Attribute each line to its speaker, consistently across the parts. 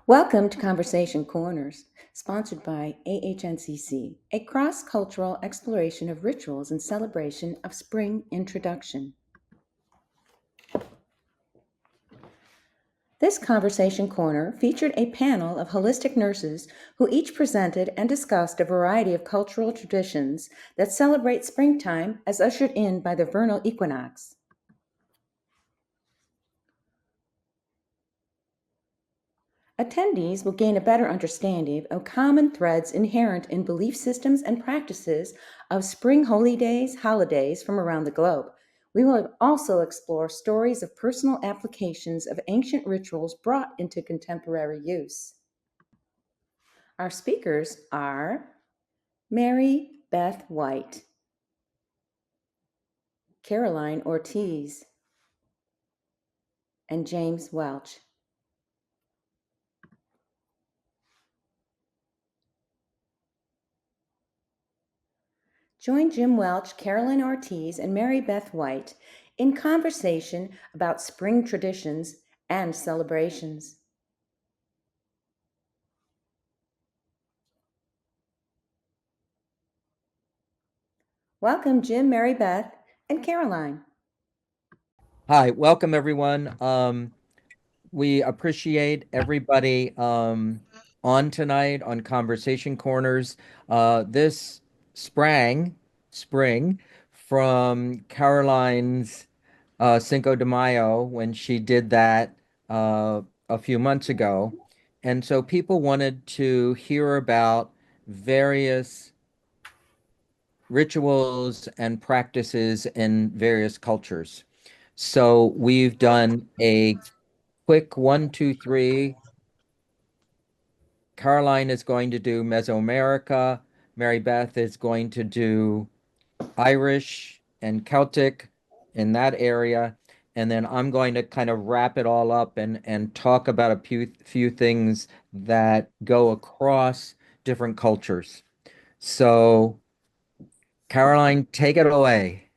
Speaker 1: Welcome to Conversation Corners, sponsored by AHNCC, a cross cultural exploration of rituals and celebration of spring introduction. This Conversation Corner featured a panel of holistic nurses who each presented and discussed a variety of cultural traditions that celebrate springtime as ushered in by the vernal equinox. Attendees will gain a better understanding of common threads inherent in belief systems and practices of spring holy days, holidays from around the globe. We will also explore stories of personal applications of ancient rituals brought into contemporary use. Our speakers are Mary Beth White, Caroline Ortiz, and James Welch. Join Jim Welch, Caroline Ortiz, and Mary Beth White in conversation about spring traditions and celebrations. Welcome, Jim, Mary Beth, and Caroline.
Speaker 2: Hi, welcome everyone. We appreciate everybody on tonight on Conversation Corners. This spring from Caroline's Cinco de Mayo when she did that a few months ago. And so people wanted to hear about various rituals and practices in various cultures. So we've done a quick one, two, three. Caroline is going to do Mesoamerica. Mary Beth is going to do Irish and Celtic in that area. And then I'm going to kind of wrap it all up and talk about a few things that go across different cultures. So, Caroline, take it away.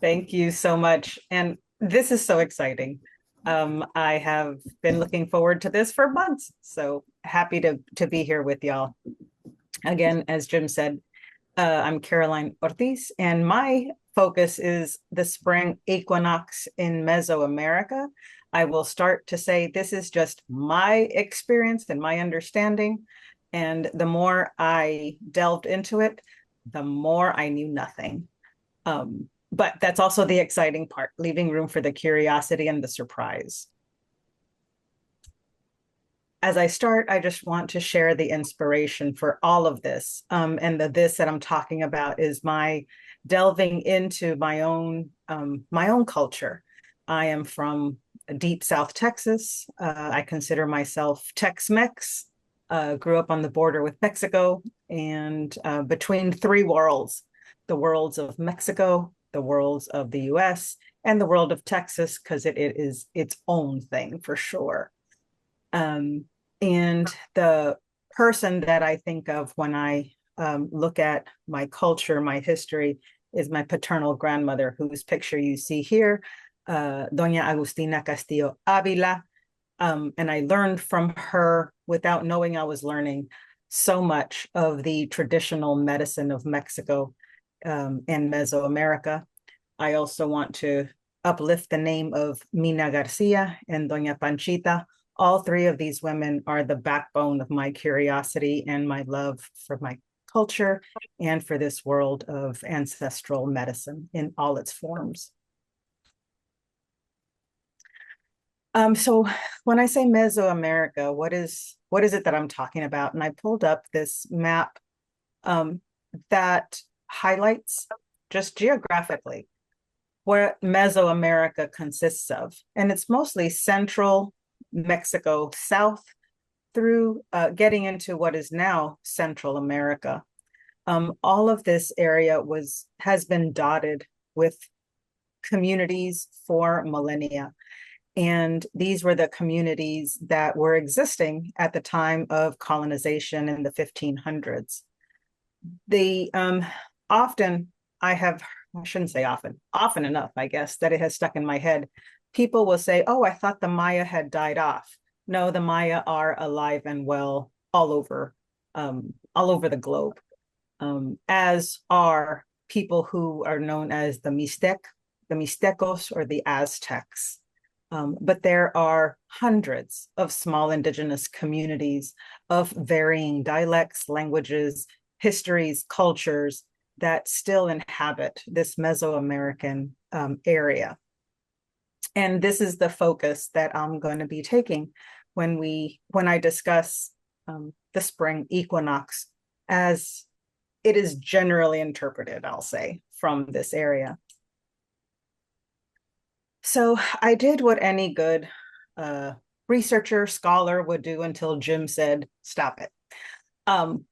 Speaker 3: Thank you so much. And this is so exciting. I have been looking forward to this for months. So happy to be here with y'all. Again, as Jim said, I'm Caroline Ortiz, and my focus is the spring equinox in Mesoamerica. I will start to say this is just my experience and my understanding. And the more I delved into it, the more I knew nothing. But that's also the exciting part, leaving room for the curiosity and the surprise. As I start, I just want to share the inspiration for all of this. And this that I'm talking about is my delving into my own culture. I am from deep South Texas. I consider myself Tex-Mex. Grew up on the border with Mexico and between three worlds, the worlds of Mexico, the worlds of the US, and the world of Texas, because it is its own thing for sure. And the person that I think of when I look at my culture, my history, is my paternal grandmother, whose picture you see here, Doña Agustina Castillo Avila. And I learned from her without knowing I was learning so much of the traditional medicine of Mexico and Mesoamerica. I also want to uplift the name of Mina Garcia and Doña Panchita. All three of these women are the backbone of my curiosity and my love for my culture and for this world of ancestral medicine in all its forms. So when I say Mesoamerica, what is it that I'm talking about? And I pulled up this map that highlights just geographically what Mesoamerica consists of. And it's mostly central Mexico south through getting into what is now Central America. All of this area has been dotted with communities for millennia. And these were the communities that were existing at the time of colonization in the 1500s. They often, I shouldn't say often enough, I guess, that it has stuck in my head. People will say, oh, I thought the Maya had died off. No, the Maya are alive and well all over the globe, as are people who are known as the Mixtecos or the Aztecs. But there are hundreds of small indigenous communities of varying dialects, languages, histories, cultures that still inhabit this Mesoamerican area. And this is the focus that I'm going to be taking when I discuss the spring equinox as it is generally interpreted, I'll say, from this area. So I did what any good researcher, scholar would do until Jim said, stop it,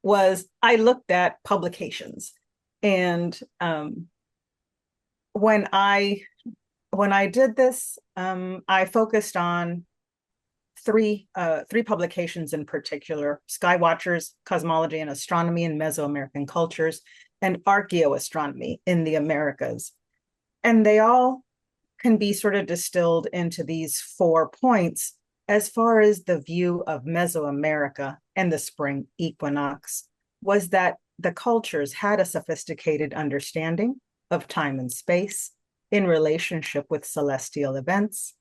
Speaker 3: was I looked at publications. And when I did this, I focused on three publications in particular: Skywatchers, Cosmology and Astronomy in Mesoamerican Cultures, and Archaeoastronomy in the Americas. And they all can be sort of distilled into these 4 points as far as the view of Mesoamerica and the spring equinox, was that the cultures had a sophisticated understanding of time and space in relationship with celestial events.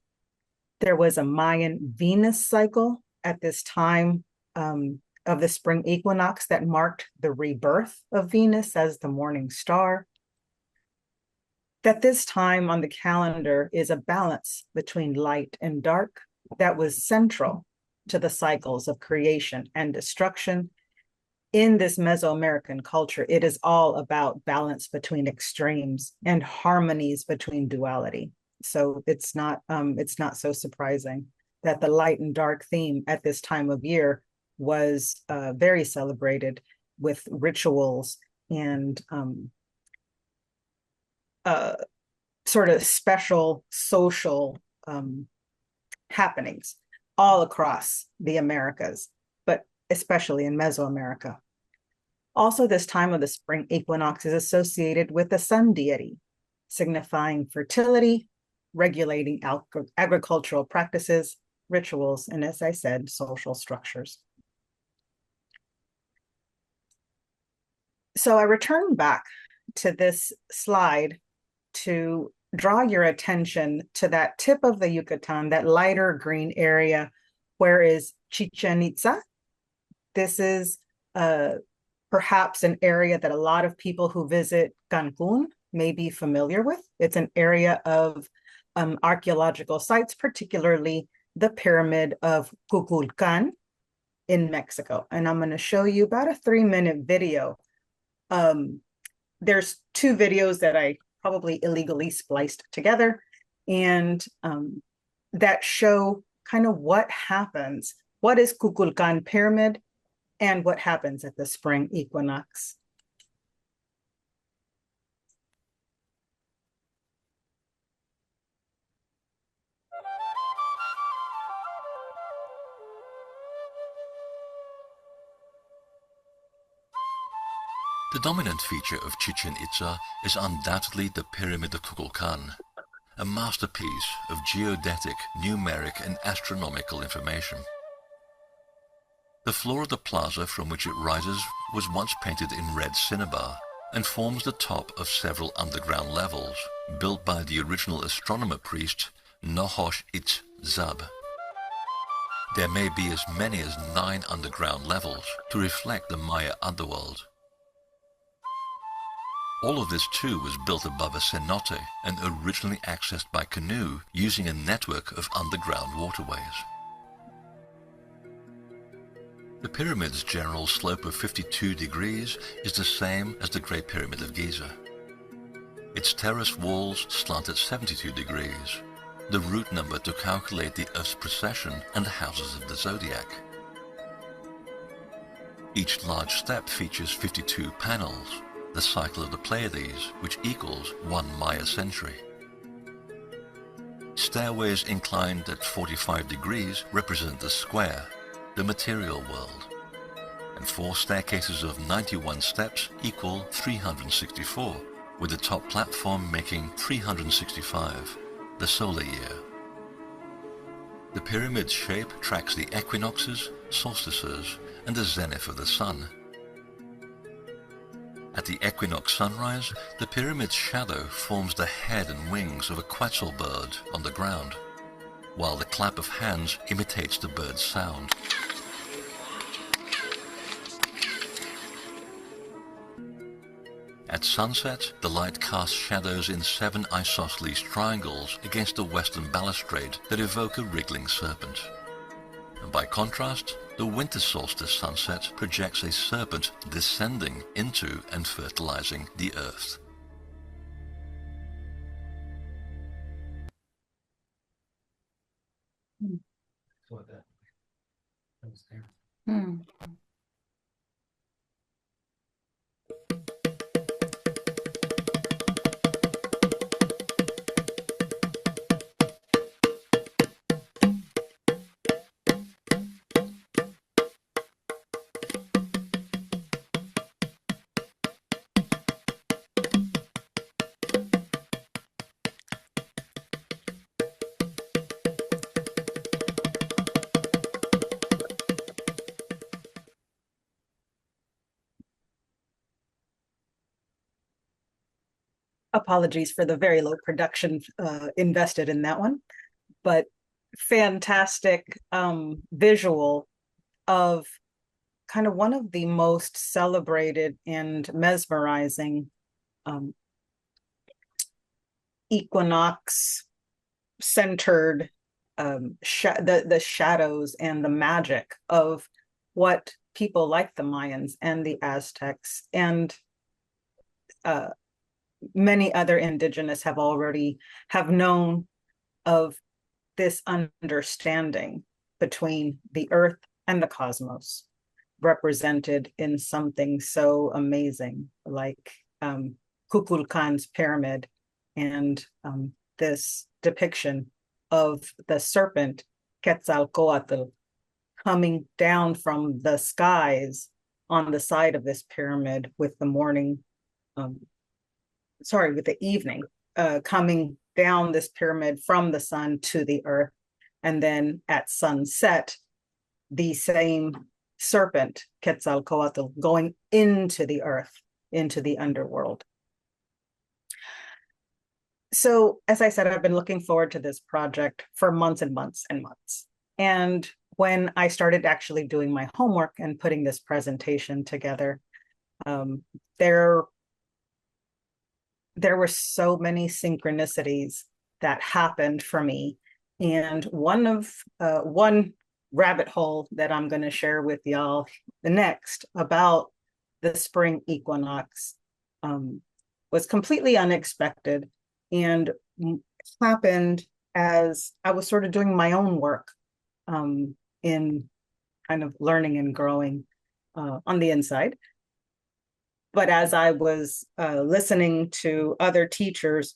Speaker 3: There was a Mayan Venus cycle at this time of the spring equinox that marked the rebirth of Venus as the morning star. That this time on the calendar is a balance between light and dark that was central to the cycles of creation and destruction. In this Mesoamerican culture, it is all about balance between extremes and harmonies between duality. So it's not so surprising that the light and dark theme at this time of year was very celebrated with rituals and sort of special social happenings all across the Americas, but especially in Mesoamerica. Also, this time of the spring equinox is associated with the sun deity, signifying fertility, regulating agricultural practices, rituals, and, as I said, social structures. So I return back to this slide to draw your attention to that tip of the Yucatan, that lighter green area, where is Chichen Itza. This is perhaps an area that a lot of people who visit Cancun may be familiar with. It's an area of archaeological sites, particularly the pyramid of Kukulkan in Mexico. And I'm going to show you about a 3-minute video. There's 2 videos that I probably illegally spliced together, and that show kind of what happens, what is Kukulkan Pyramid, and what happens at the spring equinox.
Speaker 4: The dominant feature of Chichen Itza is undoubtedly the Pyramid of Kukulkan, a masterpiece of geodetic, numeric and astronomical information. The floor of the plaza from which it rises was once painted in red cinnabar and forms the top of several underground levels built by the original astronomer priest Nohosh Itz Zab. There may be as many as 9 underground levels to reflect the Maya underworld. All of this too was built above a cenote and originally accessed by canoe using a network of underground waterways. The pyramid's general slope of 52 degrees is the same as the Great Pyramid of Giza. Its terrace walls slant at 72 degrees, the root number to calculate the Earth's precession and the houses of the zodiac. Each large step features 52 panels, the cycle of the Pleiades, which equals 1 Maya century. Stairways inclined at 45 degrees represent the square, the material world, and 4 staircases of 91 steps equal 364, with the top platform making 365, the solar year. The pyramid's shape tracks the equinoxes, solstices, and the zenith of the sun. At the equinox sunrise, the pyramid's shadow forms the head and wings of a quetzal bird on the ground, while the clap of hands imitates the bird's sound. At sunset, the light casts shadows in 7 isosceles triangles against the western balustrade that evoke a wriggling serpent. And by contrast, the winter solstice sunset projects a serpent descending into and fertilizing the earth.
Speaker 1: Hmm.
Speaker 3: Apologies for the very low production invested in that one, but fantastic visual of kind of one of the most celebrated and mesmerizing equinox centered the shadows and the magic of what people like the Mayans and the Aztecs and many other indigenous have known of this understanding between the earth and the cosmos, represented in something so amazing like Kukulkan's pyramid and this depiction of the serpent Quetzalcoatl coming down from the skies on the side of this pyramid with the morning, with the evening, coming down this pyramid from the sun to the earth. And then at sunset, the same serpent, Quetzalcoatl, going into the earth, into the underworld. So, as I said, I've been looking forward to this project for months and months and months. And when I started actually doing my homework and putting this presentation together, there were so many synchronicities that happened for me. And one rabbit hole that I'm going to share with y'all the next about the spring equinox was completely unexpected and happened as I was sort of doing my own work in kind of learning and growing on the inside. But as I was listening to other teachers,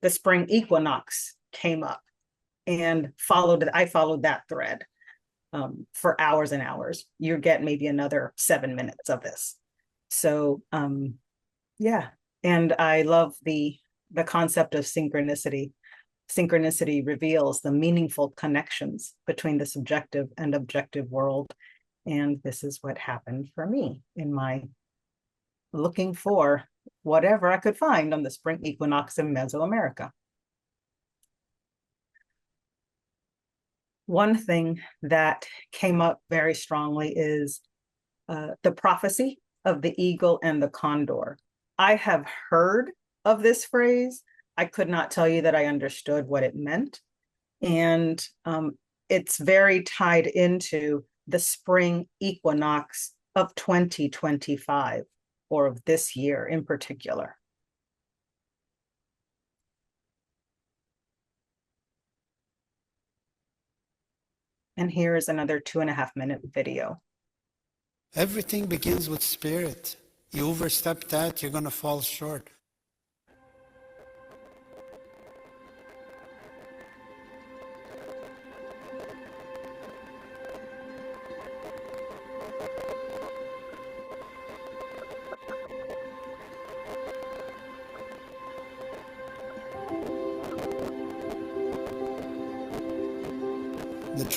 Speaker 3: the spring equinox came up and I followed that thread for hours and hours. You get maybe another 7 minutes of this. So yeah, and I love the concept of synchronicity. Synchronicity reveals the meaningful connections between the subjective and objective world. And this is what happened for me in my looking for whatever I could find on the spring equinox in Mesoamerica. One thing that came up very strongly is the prophecy of the eagle and the condor. I have heard of this phrase. I could not tell you that I understood what it meant. And it's very tied into the spring equinox of 2025, or of this year in particular. And here is another 2.5-minute video.
Speaker 5: Everything begins with spirit. You overstep that, you're going to fall short.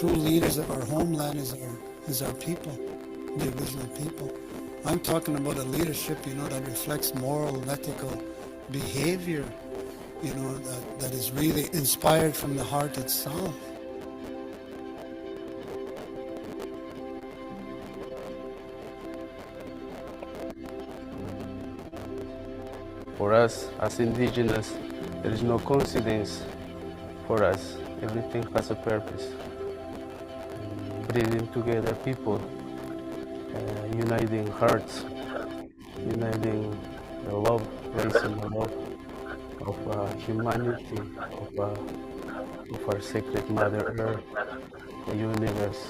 Speaker 5: true leaders of our homeland is our people, the original people. I'm talking about a leadership, that reflects moral and ethical behavior, that is really inspired from the heart itself.
Speaker 6: For us, as indigenous, there is no coincidence for us. Everything has a purpose. Bringing together people, uniting hearts, uniting the love, raising the love of humanity, of our sacred Mother Earth, the universe,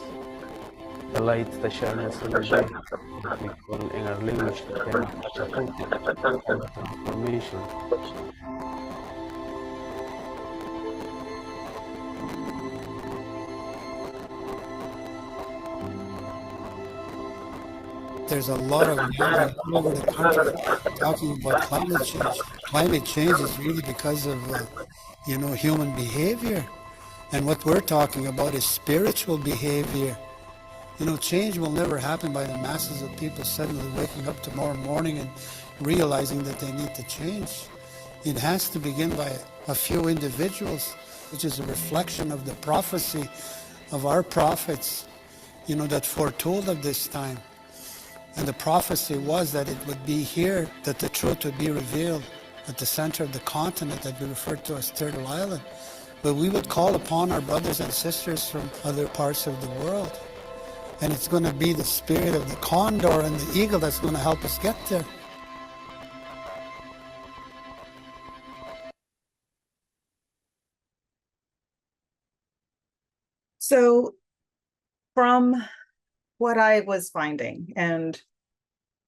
Speaker 6: the light that shines in the day. We call in our language the term Chakuti, transformation.
Speaker 5: There's a lot of movement all over the country talking about climate change. Climate change is really because of, human behavior. And what we're talking about is spiritual behavior. Change will never happen by the masses of people suddenly waking up tomorrow morning and realizing that they need to change. It has to begin by a few individuals, which is a reflection of the prophecy of our prophets, that foretold of this time. And the prophecy was that it would be here that the truth would be revealed at the center of the continent that we refer to as Turtle Island. But we would call upon our brothers and sisters from other parts of the world. And it's going to be the spirit of the condor and the eagle that's going to help us get there.
Speaker 3: So from what I was finding and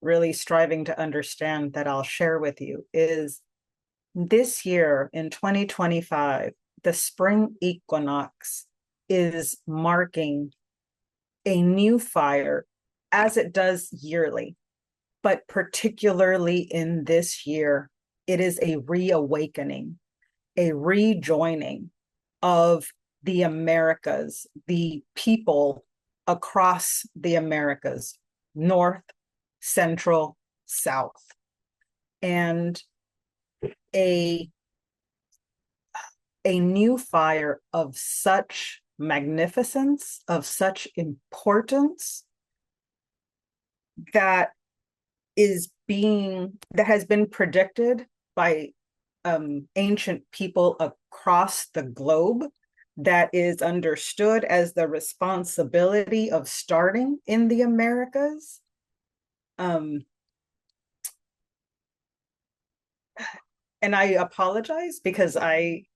Speaker 3: really striving to understand that I'll share with you is this year in 2025, the spring equinox is marking a new fire as it does yearly, but particularly in this year, it is a reawakening, a rejoining of the Americas, the people across the Americas, North, Central, South, and a new fire of such magnificence, of such importance that has been predicted by ancient people across the globe, that is understood as the responsibility of starting in the Americas. And I apologize because I'm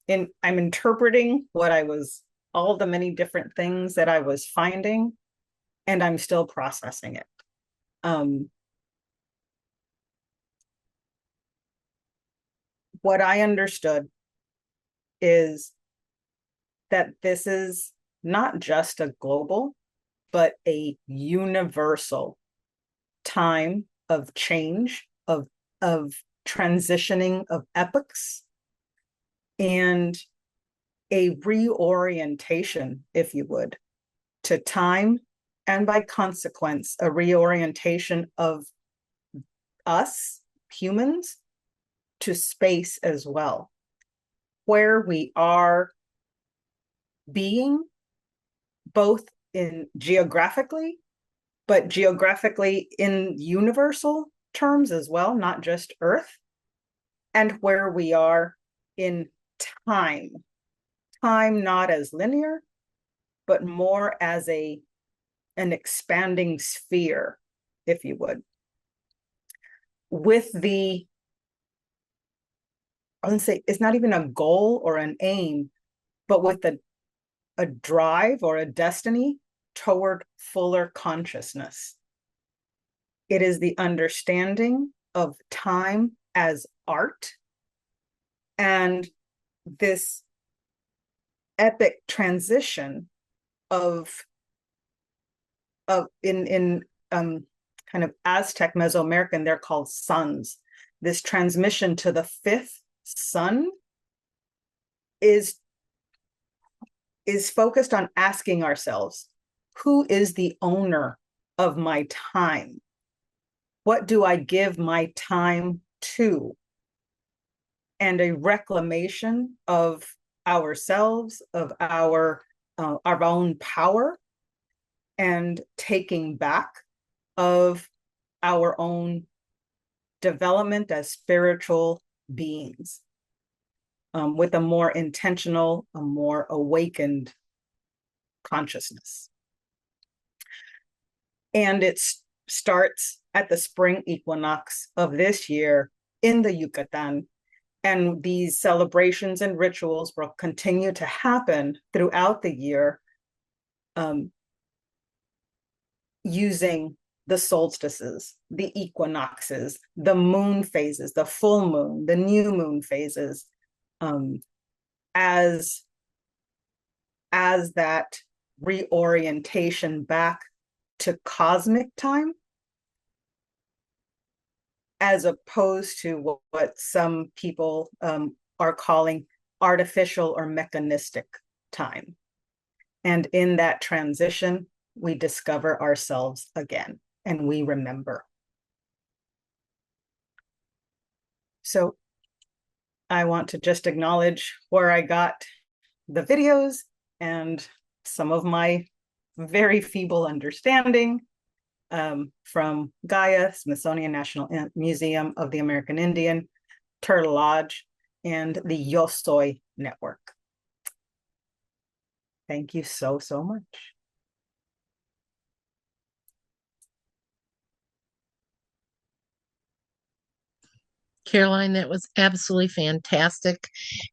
Speaker 3: interpreting all the many different things that I was finding, and I'm still processing it. What I understood is that this is not just a global, but a universal time of change, of transitioning of epochs, and a reorientation, if you would, to time, and by consequence, a reorientation of us, humans, to space as well, where we are being, both in geographically, but geographically in universal terms as well, not just Earth, and where we are in time not as linear, but more as an expanding sphere, if you would, with I wouldn't say it's not even a goal or an aim, but with a drive or a destiny toward fuller consciousness. It is the understanding of time as art, and this epic transition of in kind of Aztec Mesoamerican, they're called suns. This transmission to the fifth sun is is focused on asking ourselves, who is the owner of my time? What do I give my time to? And a reclamation of ourselves, of our own power, and taking back of our own development as spiritual beings, with a more intentional, a more awakened consciousness. And it starts at the spring equinox of this year in the Yucatan. And these celebrations and rituals will continue to happen throughout the year, using the solstices, the equinoxes, the moon phases, the full moon, the new moon phases, as that reorientation back to cosmic time, as opposed to what some people are calling artificial or mechanistic time. And in that transition, we discover ourselves again and we remember. So I want to just acknowledge where I got the videos and some of my very feeble understanding from Gaia, Smithsonian National Museum of the American Indian, Turtle Lodge, and the Yo Soy Network. Thank you so, so much.
Speaker 7: Caroline, that was absolutely fantastic.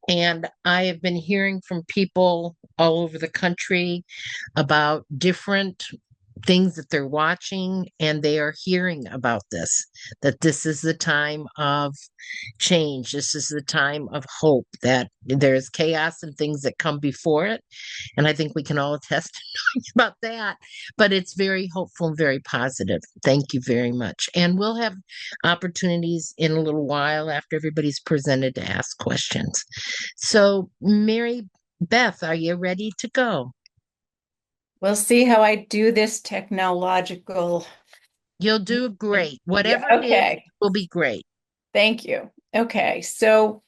Speaker 7: And I have been hearing from people all over the country about different things that they're watching, and they are hearing about this, that this is the time of change. This is the time of hope, that there's chaos and things that come before it. And I think we can all attest about that, but it's very hopeful and very positive. Thank you very much. And we'll have opportunities in a little while after everybody's presented to ask questions. So, Mary Beth, are you ready to go?
Speaker 1: We'll see how I do this technological.
Speaker 7: You'll do great. Whatever
Speaker 1: Yeah,
Speaker 7: it is
Speaker 1: okay.
Speaker 7: will be great.
Speaker 1: Thank you. Okay, so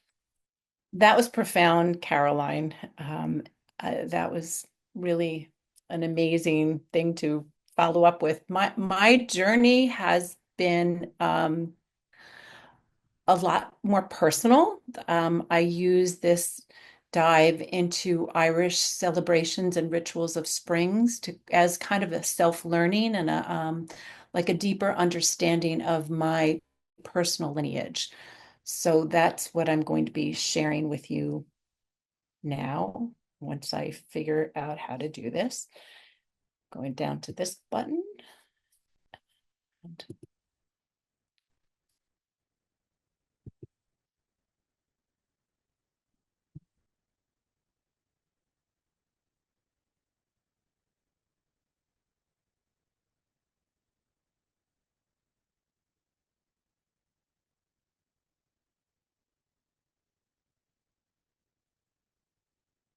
Speaker 1: that was profound, Caroline. That was really an amazing thing to follow up with. My journey has been a lot more personal. I use this dive into Irish celebrations and rituals of springs to as kind of a self-learning and a like a deeper understanding of my personal lineage. So that's what I'm going to be sharing with you now, once I figure out how to do this. Going down to this button.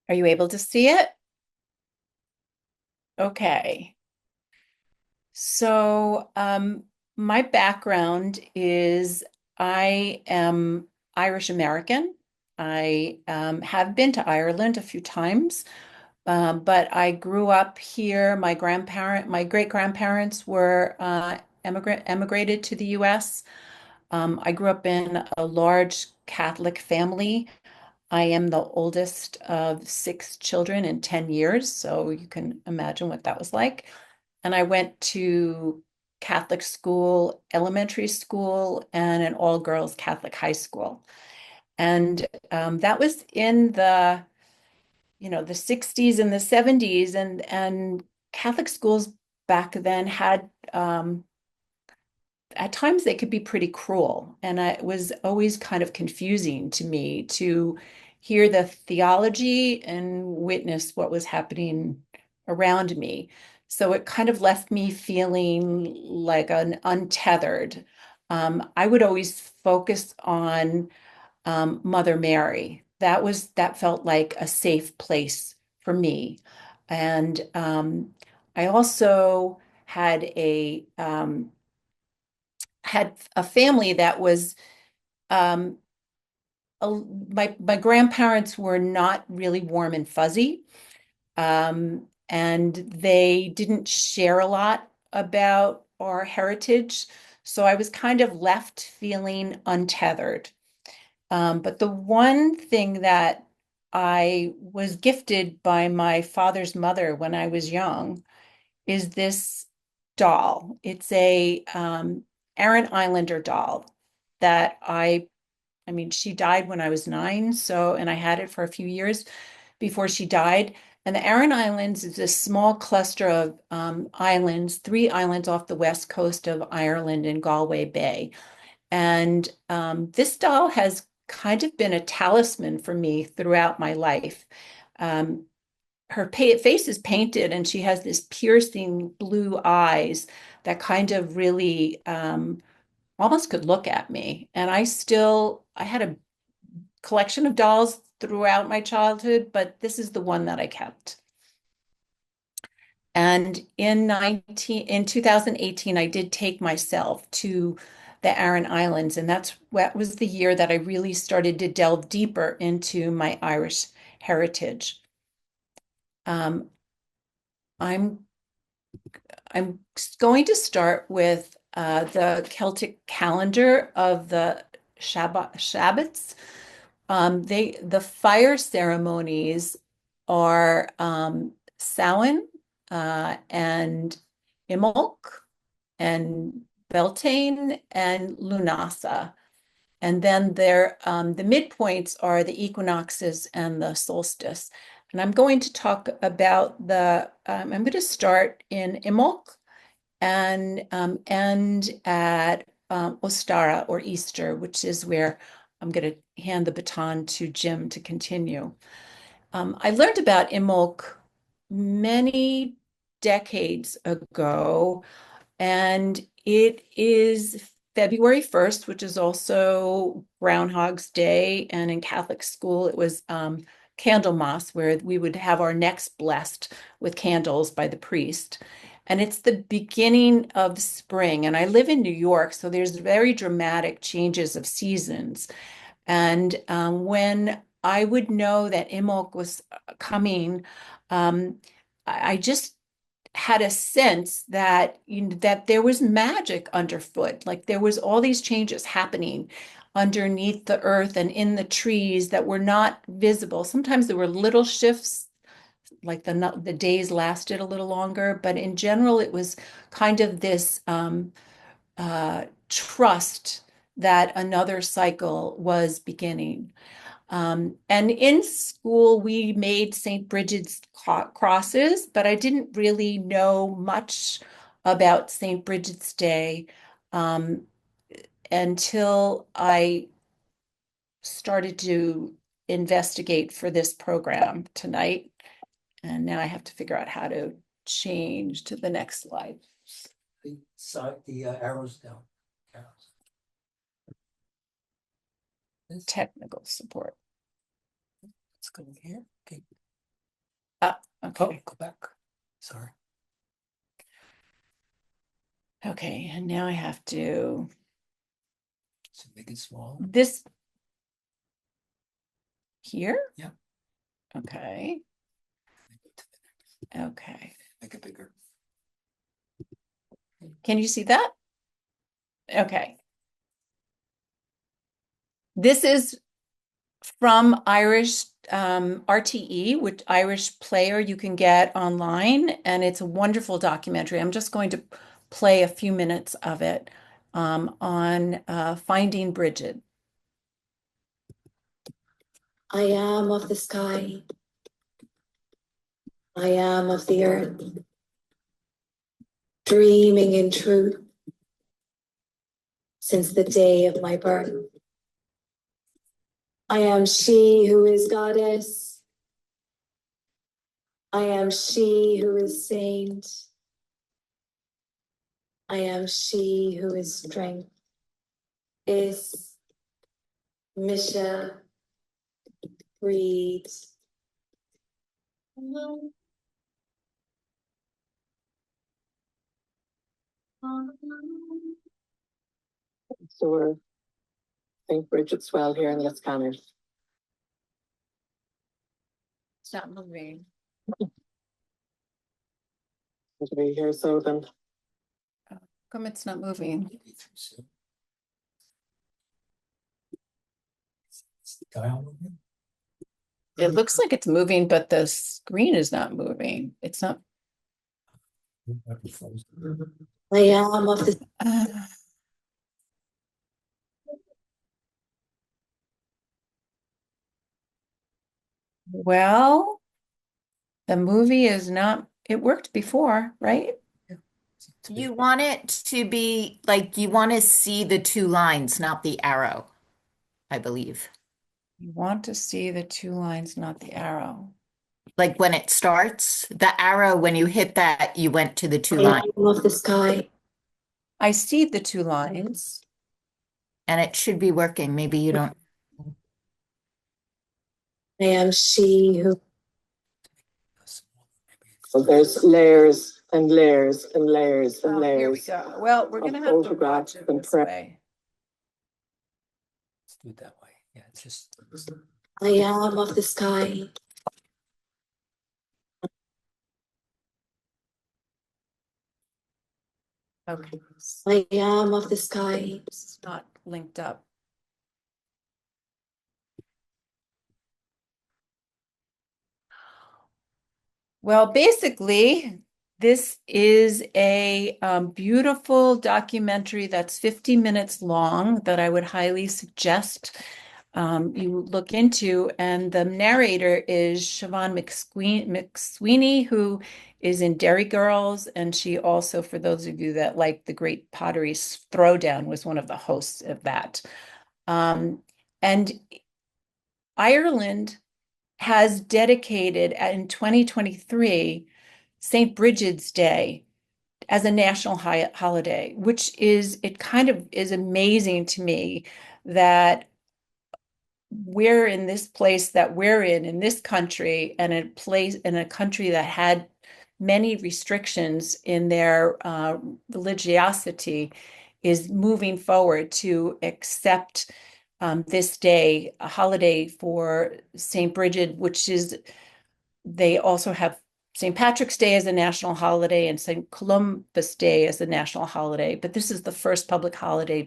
Speaker 1: Are you able to see it? Okay. So, my background is I am Irish American. I have been to Ireland a few times, but I grew up here. My great grandparents were emigrated to the U.S. I grew up in a large Catholic family. I am the oldest of 6 children in 10 years, so you can imagine what that was like. And I went to Catholic school, elementary school, and an all-girls Catholic high school. And that was in the 60s and the 70s, and Catholic schools back then had at times they could be pretty cruel. And it was always kind of confusing to me to hear the theology and witness what was happening around me. So it kind of left me feeling like an untethered. I would always focus on Mother Mary. That felt like a safe place for me. And I also had had a family that was um, my grandparents were not really warm and fuzzy, and they didn't share a lot about our heritage. So I was kind of left feeling untethered. But the one thing that I was gifted by my father's mother when I was young is this doll. It's a Aran Islander doll that I mean, she died when I was 9, so, and I had it for a few years before she died. And the Aran Islands is a small cluster of islands, 3 islands off the west coast of Ireland in Galway Bay. And this doll has kind of been a talisman for me throughout my life. Um, her face is painted and she has this piercing blue eyes that kind of really almost could look at me. And I had a collection of dolls throughout my childhood, but this is the one that I kept. And in 2018, I did take myself to the Aran Islands, and that was the year that I really started to delve deeper into my Irish heritage. Um, I'm I'm going to start with the Celtic calendar of the Shabbats. The fire ceremonies are Samhain and Imbolc and Beltane and Lunasa. And then the midpoints are the equinoxes and the solstice. And I'm going to talk about I'm going to start in Imbolc and end at Ostara or Easter, which is where I'm going to hand the baton to Jim to continue. I learned about Imbolc many decades ago, and it is February 1st, which is also Groundhog's Day. And in Catholic school, it was Candlemas, where we would have our necks blessed with candles by the priest. And it's the beginning of spring. And I live in New York, so there's very dramatic changes of seasons. And when I would know that Imbolc was coming, I just had a sense that that there was magic underfoot, like there was all these changes happening underneath the earth and in the trees that were not visible. Sometimes there were little shifts, like the days lasted a little longer, but in general, it was kind of this trust that another cycle was beginning. And in school, we made St. Bridget's crosses, but I didn't really know much about St. Bridget's Day until I started to investigate for this program tonight. And now I have to figure out how to change to the next slide.
Speaker 8: The arrows down. Arrows.
Speaker 1: Technical support.
Speaker 8: Let's go here. Okay.
Speaker 1: Okay.
Speaker 8: Go back. Sorry.
Speaker 1: Okay, and now I have to
Speaker 8: So make it small.
Speaker 1: this here?
Speaker 8: Yeah.
Speaker 1: Okay. Okay.
Speaker 8: Make it bigger.
Speaker 1: Can you see that? Okay. This is from Irish RTE, which Irish Player you can get online, and it's a wonderful documentary. I'm just going to play a few minutes of it on Finding Bridget.
Speaker 9: I am of the sky. I am of the earth, dreaming in truth since the day of my birth. I am she who is goddess. I am she who is saint. I am she who is strength. Is Misha breathes.
Speaker 10: So we're St. Bridget's Well here in Liscannor.
Speaker 11: It's not moving.
Speaker 10: To be here, so then
Speaker 11: Come, it's not moving.
Speaker 8: Is the dial moving?
Speaker 11: It looks like it's moving, but the screen is not moving. It's not.
Speaker 8: It might be frozen.
Speaker 9: I am of the
Speaker 11: Well, the movie is not, it worked before, right?
Speaker 12: You want it to be like you want to see the two lines, not the arrow, I believe.
Speaker 11: You want to see the two lines, not the arrow.
Speaker 12: Like when it starts, the arrow, when you hit that, you went to the two
Speaker 9: I
Speaker 12: lines.
Speaker 9: am of the sky.
Speaker 11: I see the two lines.
Speaker 12: And it should be working. Maybe you don't.
Speaker 9: I am she who
Speaker 10: so there's layers and layers and layers and
Speaker 11: Here we
Speaker 10: layers.
Speaker 11: go. Well, we're
Speaker 10: of
Speaker 11: gonna have to
Speaker 10: photographs
Speaker 11: watch it
Speaker 10: and
Speaker 11: this
Speaker 10: prep.
Speaker 11: way.
Speaker 8: Let's do it that way. Yeah, it's just.
Speaker 9: I am of the sky.
Speaker 11: Okay,
Speaker 9: I am of the sky.
Speaker 11: it's not linked up. Well, basically, this is a beautiful documentary that's 50 minutes long that I would highly suggest you look into. And the narrator is Siobhan McSweeney, who is in Derry Girls. And she also, for those of you that like the Great Pottery Throwdown, was one of the hosts of that. And Ireland has dedicated in 2023 St. Bridget's Day as a national holiday, which is, it kind of is amazing to me that we're in this place that we're in this country, and a place in a country that had many restrictions in their religiosity, is moving forward to accept this day, a holiday for St. Bridget, which is, they also have St. Patrick's Day as a national holiday and St. Columbus Day as a national holiday. But this is the first public holiday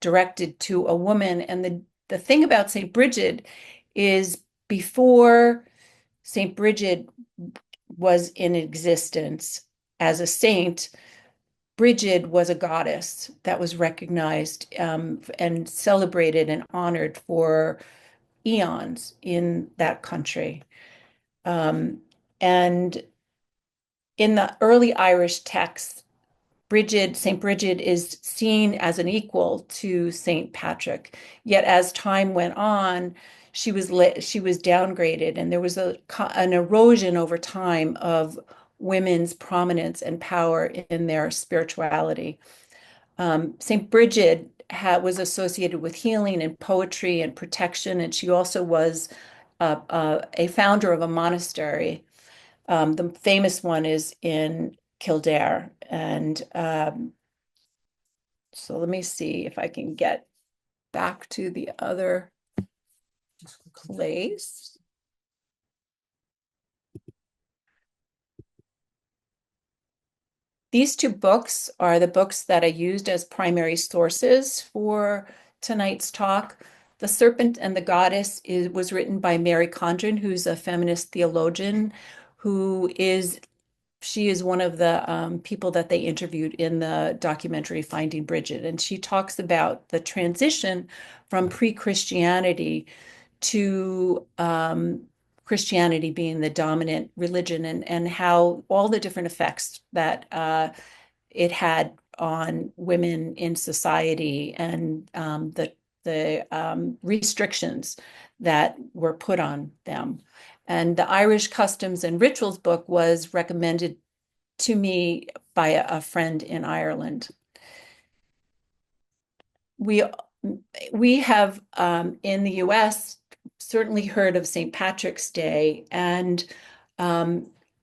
Speaker 11: directed to a woman. And the thing about St. Bridget is, before St. Bridget was in existence as a saint, Bridget was a goddess that was recognized and celebrated and honored for eons in that country. And in the early Irish texts, St. Bridget is seen as an equal to St. Patrick. Yet as time went on, she was downgraded, and there was an erosion over time of women's prominence and power in their spirituality. St. Bridget was associated with healing and poetry and protection, and she also was a founder of a monastery. The famous one is in Kildare. And so let me see if I can get back to the other place. These two books are the books that I used as primary sources for tonight's talk. The Serpent and the Goddess was written by Mary Condren, who's a feminist theologian, she is one of the people that they interviewed in the documentary Finding Bridget. And she talks about the transition from pre-Christianity to Christianity being the dominant religion, and how all the different effects that it had on women in society, and the restrictions that were put on them. And the Irish Customs and Rituals book was recommended to me by a friend in Ireland. We have in the US certainly heard of St. Patrick's Day, and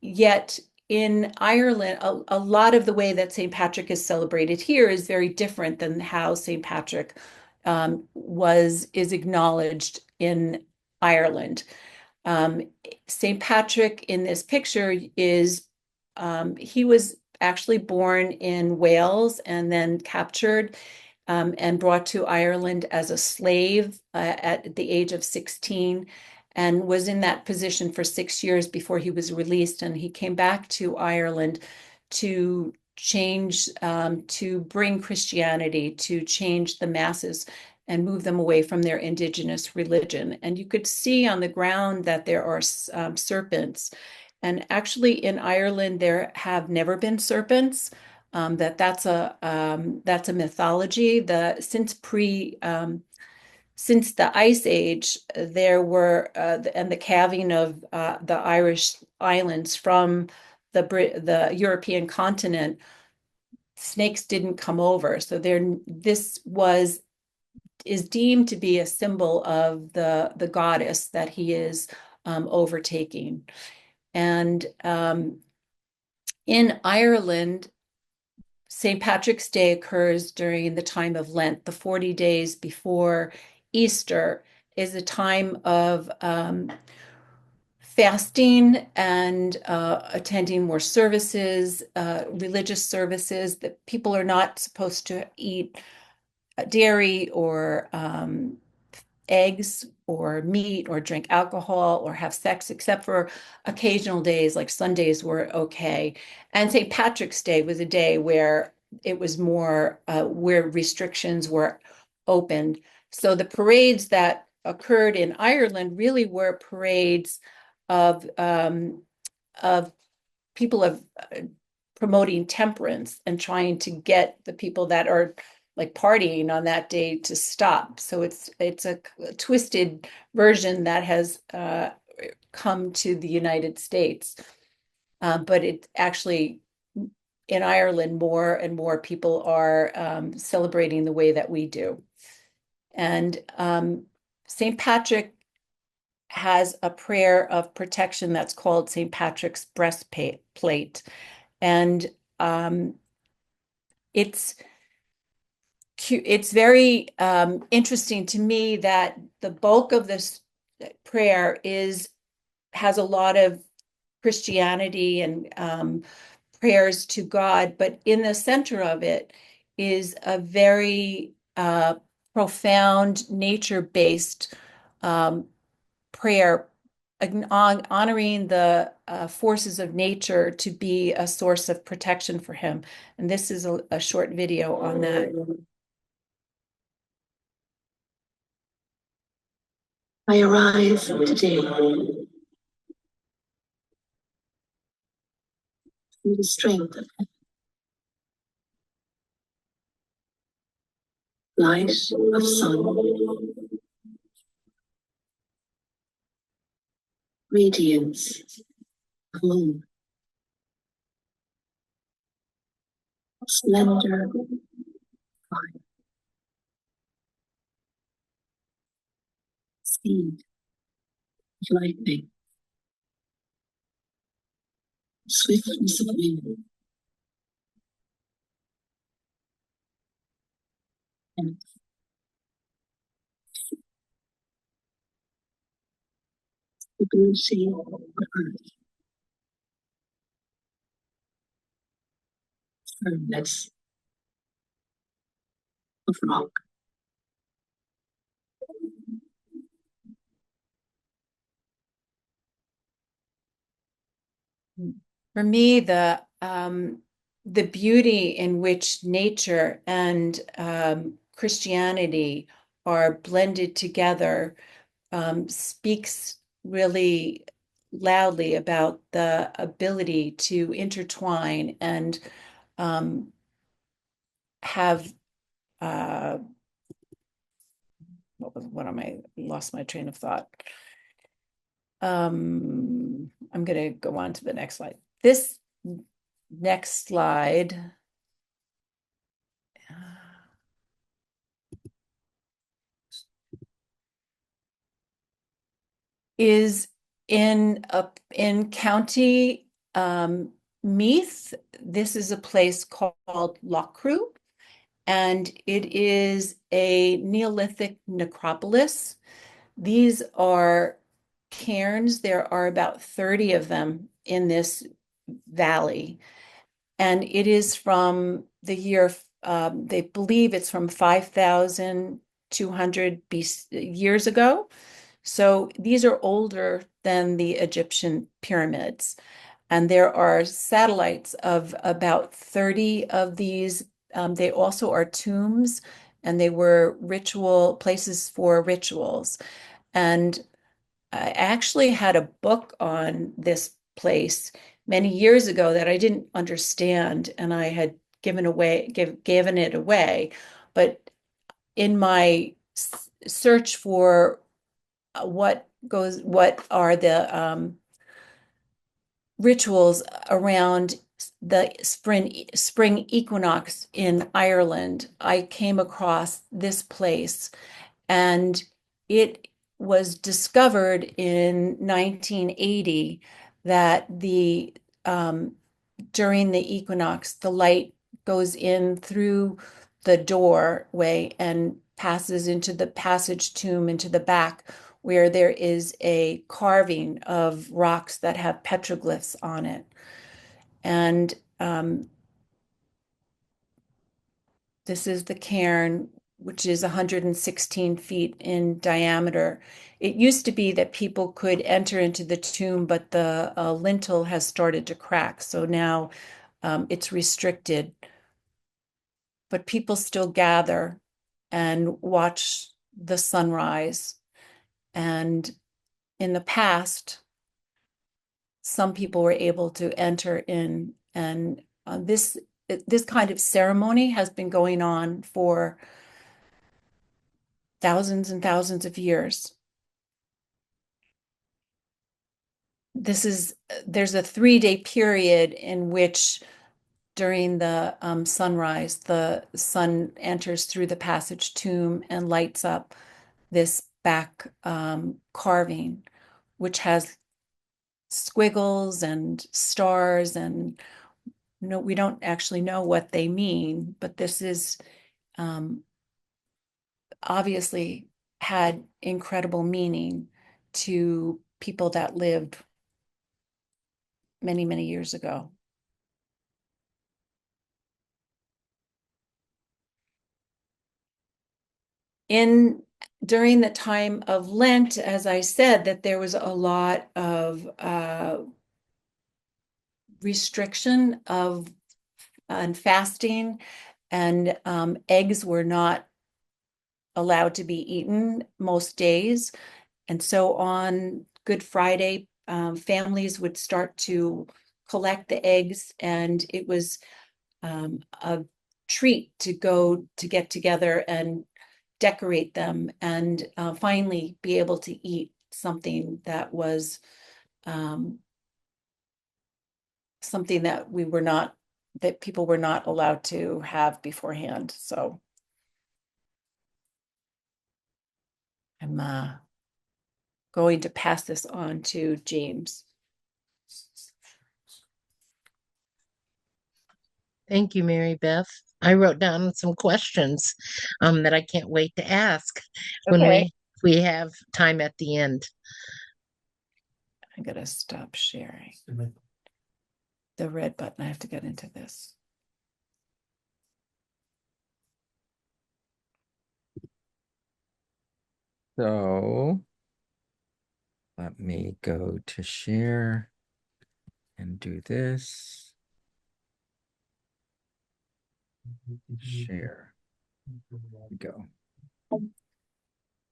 Speaker 11: yet in Ireland, a lot of the way that St. Patrick is celebrated here is very different than how St. Patrick is acknowledged in Ireland. St. Patrick in this picture is, he was actually born in Wales and then captured and brought to Ireland as a slave at the age of 16, and was in that position for 6 years before he was released. And he came back to Ireland to change, to bring Christianity, to change the masses and move them away from their indigenous religion. And you could see on the ground that there are serpents. And actually in Ireland, there have never been serpents. That's a mythology. Since the Ice Age, there were and the calving of the Irish islands from the European continent, snakes didn't come over. So this is deemed to be a symbol of the goddess that he is overtaking. And in Ireland, St. Patrick's Day occurs during the time of Lent. The 40 days before Easter is a time of fasting and attending more services, religious services. That people are not supposed to eat dairy or eggs or meat or drink alcohol or have sex, except for occasional days like Sundays were okay. And St. Patrick's Day was a day where it was more where restrictions were opened. So the parades that occurred in Ireland really were parades of people of promoting temperance and trying to get the people that are like partying on that day to stop. So it's a twisted version that has come to the United States. But it actually, in Ireland, more and more people are celebrating the way that we do. And St. Patrick has a prayer of protection that's called St. Patrick's breastplate. And it's very interesting to me that the bulk of this prayer has a lot of Christianity and prayers to God, but in the center of it is a very profound nature-based prayer honoring the forces of nature to be a source of protection for him. And this is a short video on that.
Speaker 10: I arise today through the strength of heaven, light of sun, radiance of moon, slender fire, speed of lightning, swiftness of wind, and stability of earth, firmness of rock.
Speaker 11: For me, the beauty in which nature and Christianity are blended together speaks really loudly about the ability to intertwine and have lost my train of thought. I'm going to go on to the next slide. This next slide is in County Meath. This is a place called Loughcrew, and it is a Neolithic necropolis. These are cairns. There are about 30 of them in this valley, and it is from the year, they believe it's from 5,200 years ago. So these are older than the Egyptian pyramids. And there are satellites of about 30 of these. They also are tombs, and they were ritual places for rituals. And I actually had a book on this place many years ago that I didn't understand, and I had given it away. But in my search for what are the rituals around the spring equinox in Ireland, I came across this place, and it was discovered in 1980 that during the equinox, the light goes in through the doorway and passes into the passage tomb into the back, where there is a carving of rocks that have petroglyphs on it. And this is the cairn, which is 116 feet in diameter. It used to be that people could enter into the tomb, but the lintel has started to crack. So now it's restricted. But people still gather and watch the sunrise. And in the past, some people were able to enter in, and this kind of ceremony has been going on for thousands and thousands of years. There's a 3-day period in which during the sunrise, the sun enters through the passage tomb and lights up this back carving, which has squiggles and stars, and we don't actually know what they mean, but this is obviously had incredible meaning to people that lived many, many years ago. During the time of Lent, as I said, that there was a lot of restriction of and fasting, and eggs were not allowed to be eaten most days. And so on Good Friday, families would start to collect the eggs, and it was a treat to go to get together and decorate them, and finally be able to eat something that was something that people were not allowed to have beforehand. So I'm going to pass this on to James.
Speaker 7: Thank you, Mary Beth. I wrote down some questions that I can't wait to ask when we have time at the end.
Speaker 11: I'm gonna stop sharing. The red button, I have to get into this.
Speaker 2: So let me go to share and do this. Share. There we go.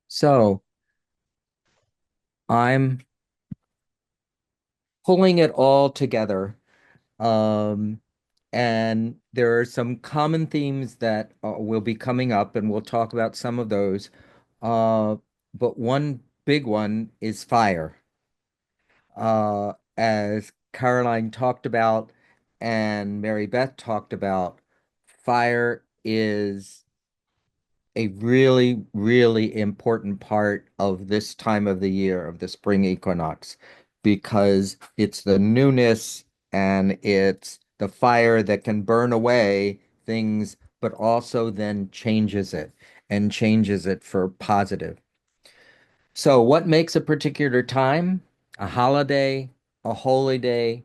Speaker 2: So I'm pulling it all together. And there are some common themes that will be coming up, and we'll talk about some of those. But one big one is fire. As Caroline talked about and Mary Beth talked about, fire is a really, really important part of this time of the year, of the spring equinox, because it's the newness and it's the fire that can burn away things, but also then changes it and changes it for positive. So, what makes a particular time a holiday, a holy day,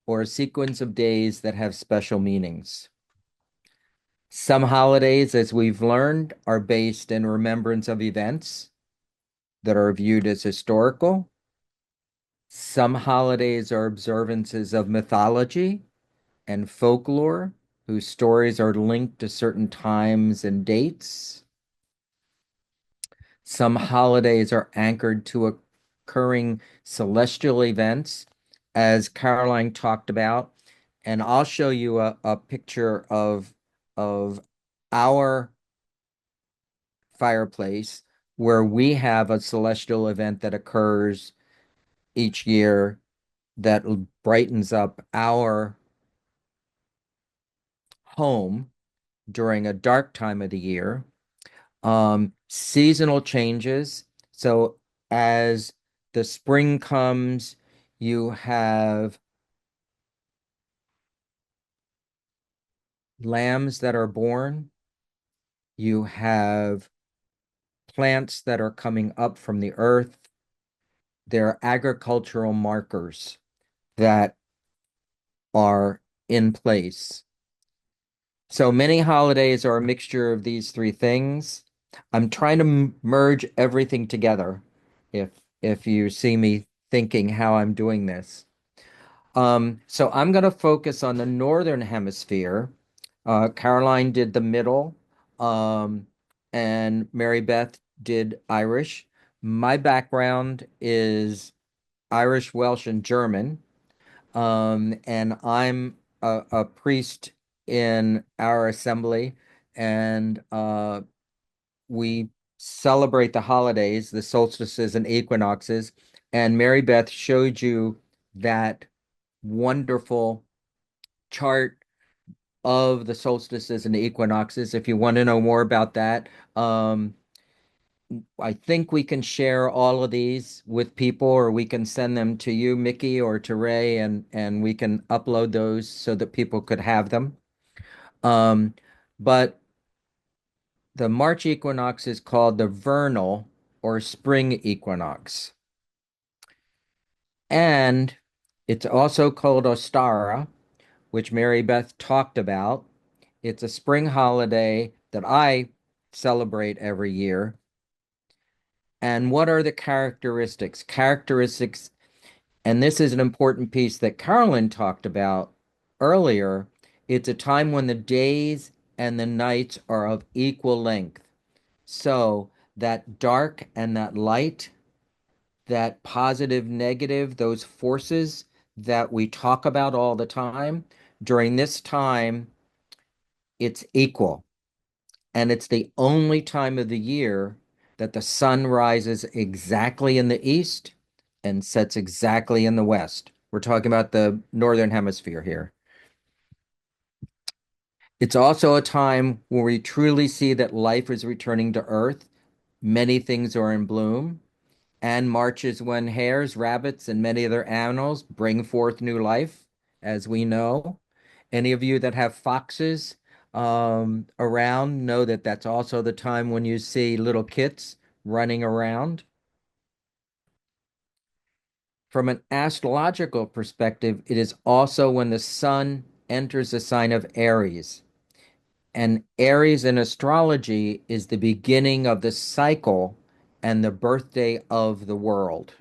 Speaker 2: or a sequence of days that have special meanings? Some holidays, as we've learned, are based in remembrance of events that are viewed as historical. Some holidays are observances of mythology and folklore, whose stories are linked to certain times and dates. Some holidays are anchored to occurring celestial events, as Caroline talked about. And I'll show you a picture of our fireplace where we have a celestial event that occurs each year that brightens up our home during a dark time of the year. Seasonal changes. So as the spring comes, you have lambs that are born. You have plants that are coming up from the earth. They're agricultural markers that are in place. So many holidays are a mixture of these three things. I'm trying to merge everything together if you see me thinking how I'm doing this. So I'm going to focus on the Northern Hemisphere. Caroline did the middle, and Mary Beth did Irish. My background is Irish, Welsh, and German. And I'm a priest in our assembly, and we celebrate the holidays, the solstices and equinoxes. And Mary Beth showed you that wonderful chart of the solstices and the equinoxes. If you want to know more about that, I think we can share all of these with people, or we can send them to you, Mickey, or to Ray, and we can upload those so that people could have them. But the March equinox is called the vernal or spring equinox. And it's also called Ostara, which Mary Beth talked about. It's a spring holiday that I celebrate every year. And what are the characteristics? Characteristics, and this is an important piece that Carolyn talked about earlier. It's a time when the days and the nights are of equal length. So that dark and that light, that positive, negative, those forces that we talk about all the time, during this time, it's equal. And it's the only time of the year that the sun rises exactly in the east and sets exactly in the west. We're talking about the northern hemisphere here. It's also a time where we truly see that life is returning to earth. Many things are in bloom. And March is when hares, rabbits, and many other animals bring forth new life, as we know. Any of you that have foxes around know that that's also the time when you see little kits running around. From an astrological perspective, it is also when the sun enters the sign of Aries. And Aries in astrology is the beginning of the cycle and the birthday of the world.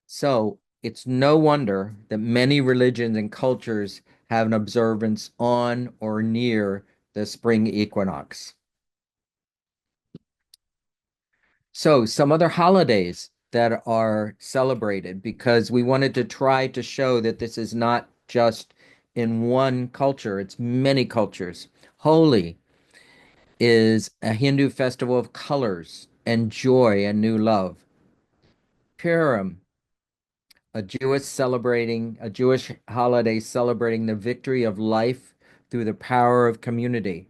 Speaker 2: So it's no wonder that many religions and cultures have an observance on or near the spring equinox. So some other holidays that are celebrated, because we wanted to try to show that this is not just in one culture, it's many cultures. Holi is a Hindu festival of colors and joy and new love. Purim, a Jewish holiday celebrating the victory of life through the power of community.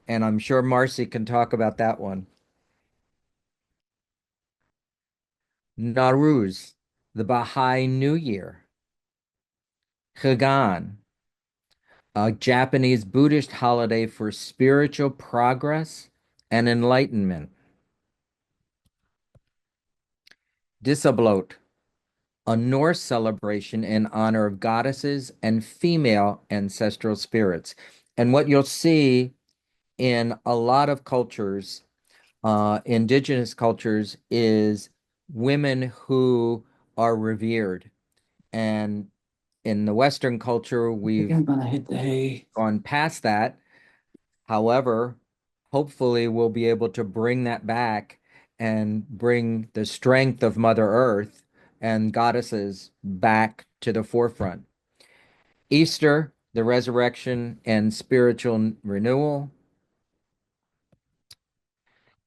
Speaker 2: And I'm sure Marcy can talk about that one. Nowruz, the Baha'i New Year. Chagan, a Japanese Buddhist holiday for spiritual progress and enlightenment. Disabloat, a Norse celebration in honor of goddesses and female ancestral spirits. And what you'll see in a lot of cultures, indigenous cultures, is women who are revered. And in the Western culture, we've gone past that. However, hopefully we'll be able to bring that back and bring the strength of Mother Earth and goddesses back to the forefront. Easter, the resurrection and spiritual renewal.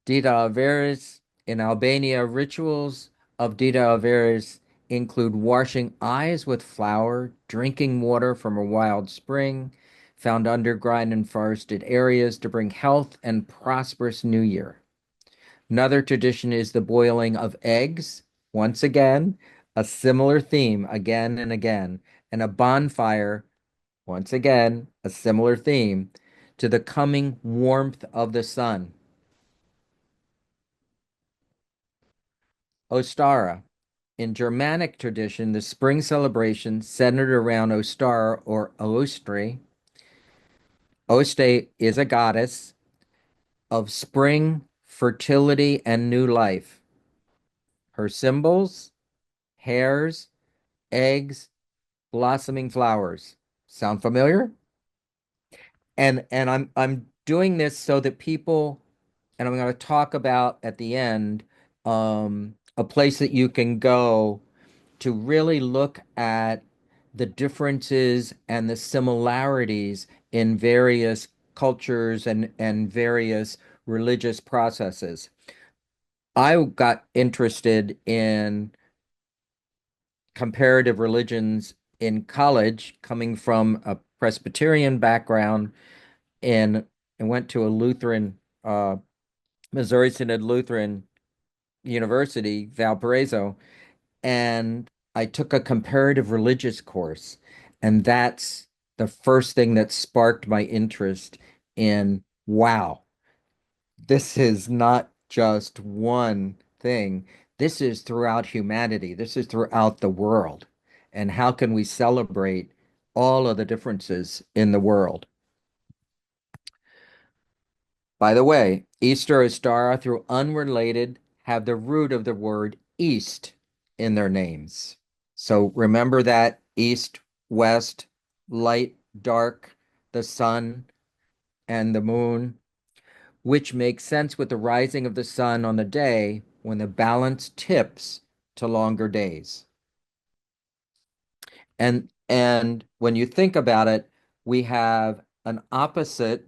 Speaker 2: Dita Averis, in Albania, rituals of Dita Averis include washing eyes with flour, drinking water from a wild spring found underground in forested areas to bring health and prosperous new year. Another tradition is the boiling of eggs, once again, a similar theme again and again, and a bonfire, once again, a similar theme, to the coming warmth of the sun. Ostara. In Germanic tradition, the spring celebration centered around Ostara or Ostri. Oste is a goddess of spring, fertility, and new life. Her symbols, hares, eggs, blossoming flowers. Sound familiar? And I'm doing this so that people, and I'm going to talk about at the end, a place that you can go to really look at the differences and the similarities in various cultures and various religious processes. I got interested in comparative religions in college, coming from a Presbyterian background, and went to a Lutheran, Missouri Synod Lutheran University, Valparaiso, and I took a comparative religious course. And that's the first thing that sparked my interest in, wow, this is not just one thing. This is throughout humanity. This is throughout the world. And how can we celebrate all of the differences in the world? By the way, Easter, Ostara, through unrelated, have the root of the word east in their names. So remember that east, west, light, dark, the sun and the moon, which makes sense with the rising of the sun on the day when the balance tips to longer days. And when you think about it, we have an opposite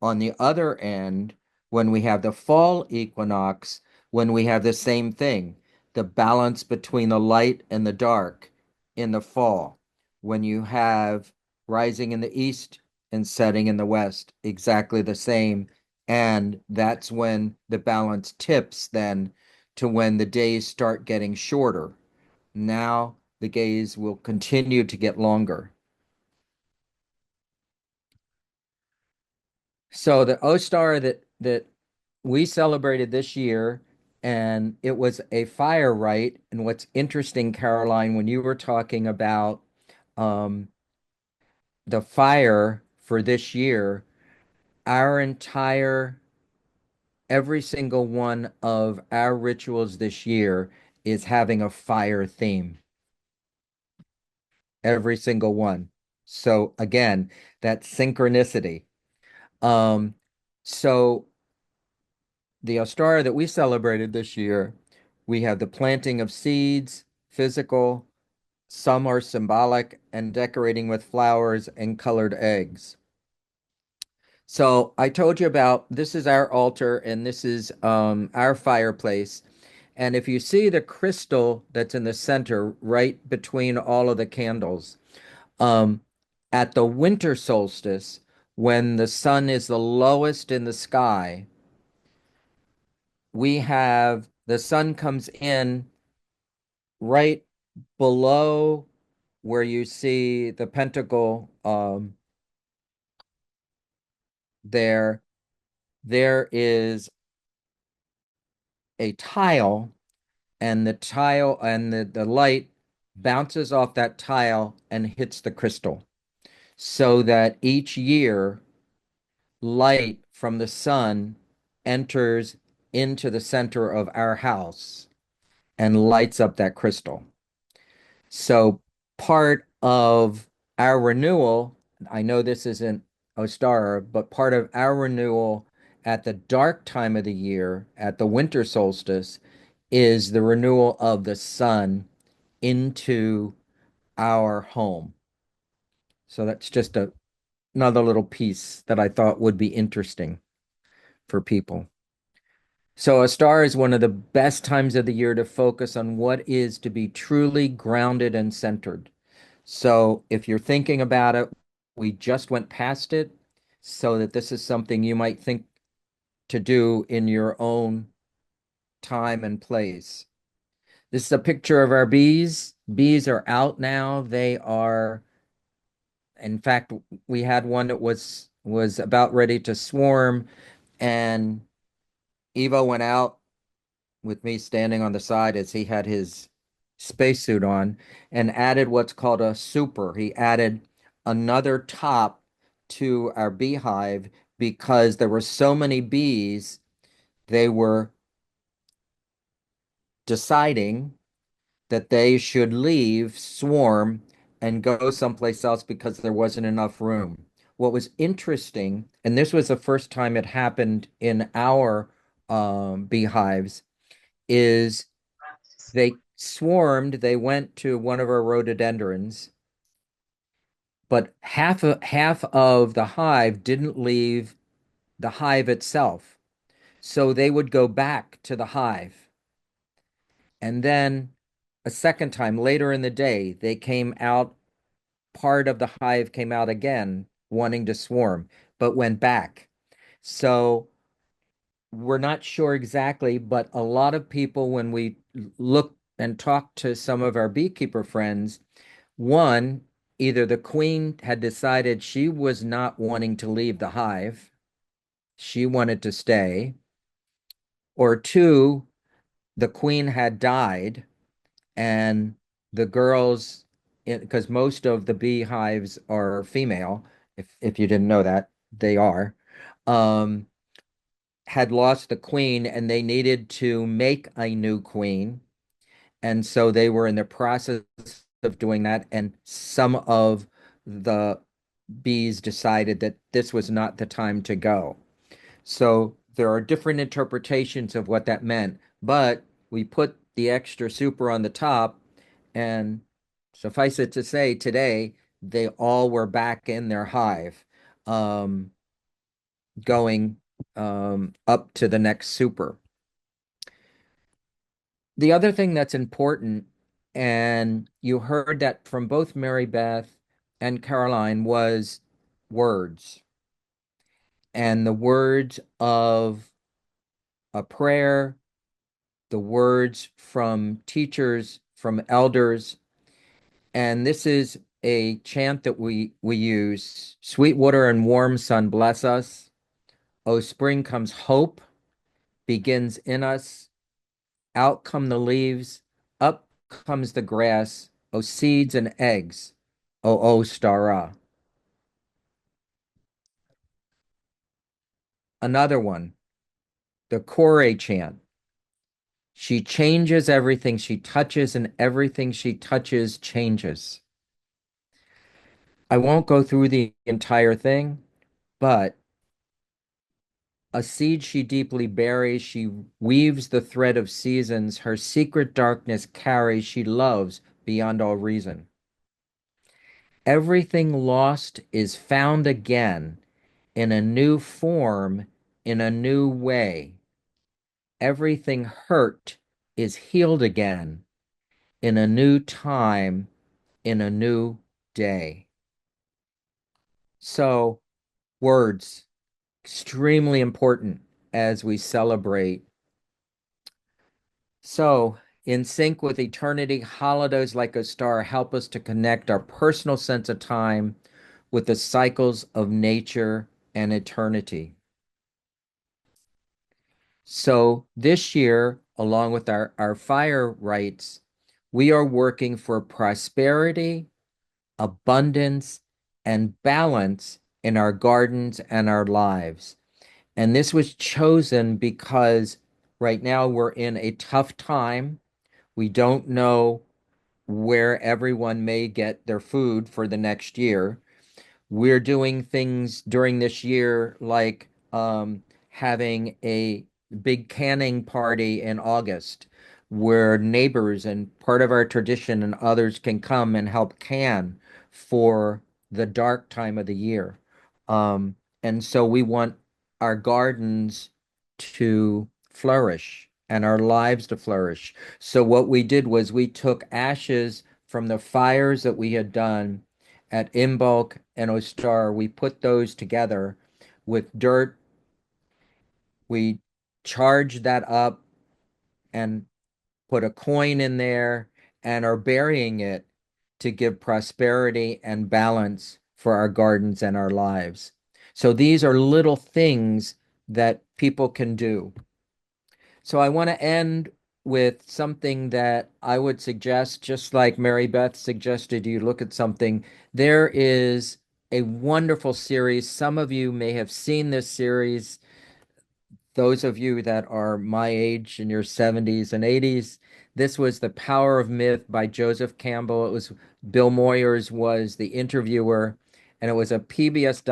Speaker 2: on the other end when we have the fall equinox, when we have the same thing, the balance between the light and the dark in the fall. When you have rising in the east and setting in the west, exactly the same. And that's when the balance tips then to when the days start getting shorter. Now the days will continue to get longer. So the Ostara that we celebrated this year, and it was a fire rite. And what's interesting, Caroline, when you were talking about the fire for this year, every single one of our rituals this year is having a fire theme. Every single one. So again, that synchronicity. So the Ostara that we celebrated this year, we have the planting of seeds, physical, some are symbolic, and decorating with flowers and colored eggs. So I told you about, this is our altar and this is our fireplace. And if you see the crystal that's in the center right between all of the candles, At the winter solstice, when the sun is the lowest in the sky, we have the sun comes in right below where you see the pentacle there. There is a tile, and the tile and the light bounces off that tile and hits the crystal, so that each year light from the sun enters into the center of our house and lights up that crystal. So part of our renewal, I know this isn't Ostara, but part of our renewal at the dark time of the year, at the winter solstice, is the renewal of the sun into our home. So that's just another little piece that I thought would be interesting for people. So a star is one of the best times of the year to focus on what is to be truly grounded and centered. So if you're thinking about it, we just went past it, so that this is something you might think to do in your own time and place. This is a picture of our bees. Bees are out now. They are, in fact, we had one that was about ready to swarm, and Evo went out with me standing on the side as he had his spacesuit on, and added what's called a super. He added another top to our beehive because there were so many bees, they were deciding that they should leave swarm and go someplace else because there wasn't enough room. What was interesting, and this was the first time it happened in our beehives, is they swarmed, they went to one of our rhododendrons, but half of the hive didn't leave the hive itself. So they would go back to the hive. And then a second time later in the day, they came out, part of the hive came out again, wanting to swarm, but went back. So we're not sure exactly, but a lot of people, when we look and talk to some of our beekeeper friends, one, either the queen had decided she was not wanting to leave the hive, she wanted to stay, or two, the queen had died, and the girls, because most of the beehives are female, if you didn't know that, they are, um, had lost the queen and they needed to make a new queen. And so they were in the process of doing that. And some of the bees decided that this was not the time to go. So there are different interpretations of what that meant, but we put the extra super on the top, and suffice it to say, today they all were back in their hive, going up to the next super. The other thing that's important, and you heard that from both Mary Beth and Caroline, was words. And the words of a prayer, the words from teachers, from elders. And this is a chant that we use. Sweet water and warm sun bless us. O spring comes hope, begins in us. Out come the leaves, up comes the grass. O seeds and eggs, O Ostara. Another one, the Kore chant. She changes everything she touches, and everything she touches changes. I won't go through the entire thing, but a seed she deeply buries, she weaves the thread of seasons, her secret darkness carries, she loves beyond all reason. Everything lost is found again in a new form, in a new way. Everything hurt is healed again in a new time, in a new day. So words, extremely important as we celebrate. So, in sync with eternity, holidays like a star help us to connect our personal sense of time with the cycles of nature and eternity. So, this year, along with our fire rites, we are working for prosperity, abundance, and balance in our gardens and our lives. And this was chosen because right now we're in a tough time. We don't know where everyone may get their food for the next year. We're doing things during this year like having a big canning party in August where neighbors and part of our tradition and others can come and help can for the dark time of the year. And so we want our gardens to flourish and our lives to flourish. So what we did was we took ashes from the fires that we had done at Imbolc and Ostar. We put those together with dirt. We charged that up and put a coin in there and are burying it to give prosperity and balance for our gardens and our lives. So these are little things that people can do. So I want to end with something that I would suggest, just like Mary Beth suggested you look at something. There is a wonderful series. Some of you may have seen this series. Those of you that are my age in your 70s and 80s, this was The Power of Myth by Joseph Campbell. It was Bill Moyers was the interviewer, and it was a PBS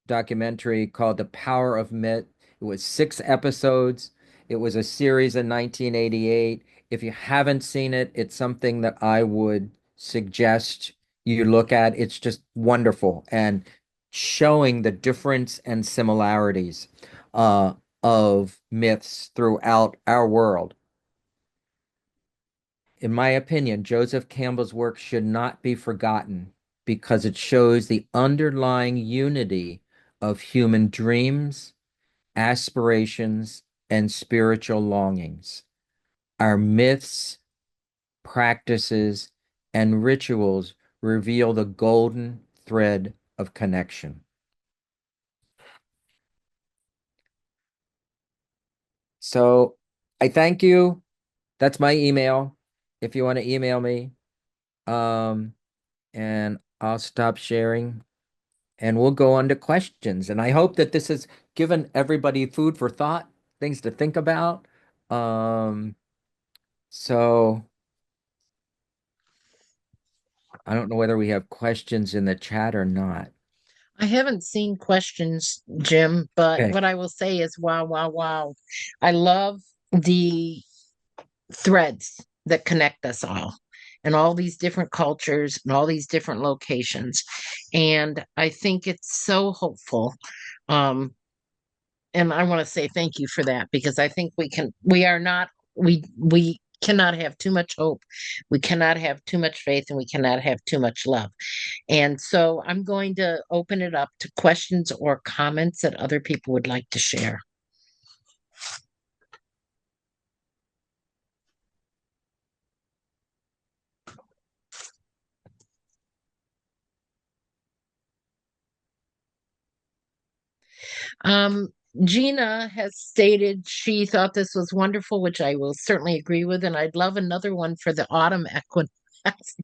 Speaker 2: documentary called The Power of Myth. It was 6 episodes. It was a series in 1988. If you haven't seen it, it's something that I would suggest you look at. It's just wonderful and showing the difference and similarities of myths throughout our world. In my opinion, Joseph Campbell's work should not be forgotten because it shows the underlying unity of human dreams, aspirations, and spiritual longings. Our myths, practices, and rituals reveal the golden thread of connection. So I thank you. That's my email if you want to email me. And I'll stop sharing and we'll go on to questions. And I hope that this has given everybody food for thought, things to think about. So I don't know whether we have questions in the chat or not.
Speaker 7: I haven't seen questions, Jim, but
Speaker 2: Okay.
Speaker 7: what I will say is wow, wow, wow. I love the threads that connect us all these different cultures and all these different locations. And I think it's so hopeful. And I want to say thank you for that because I think we cannot have too much hope. We cannot have too much faith and we cannot have too much love. And so I'm going to open it up to questions or comments that other people would like to share. Gina has stated she thought this was wonderful, which I will certainly agree with, and I'd love another one for the autumn equinox.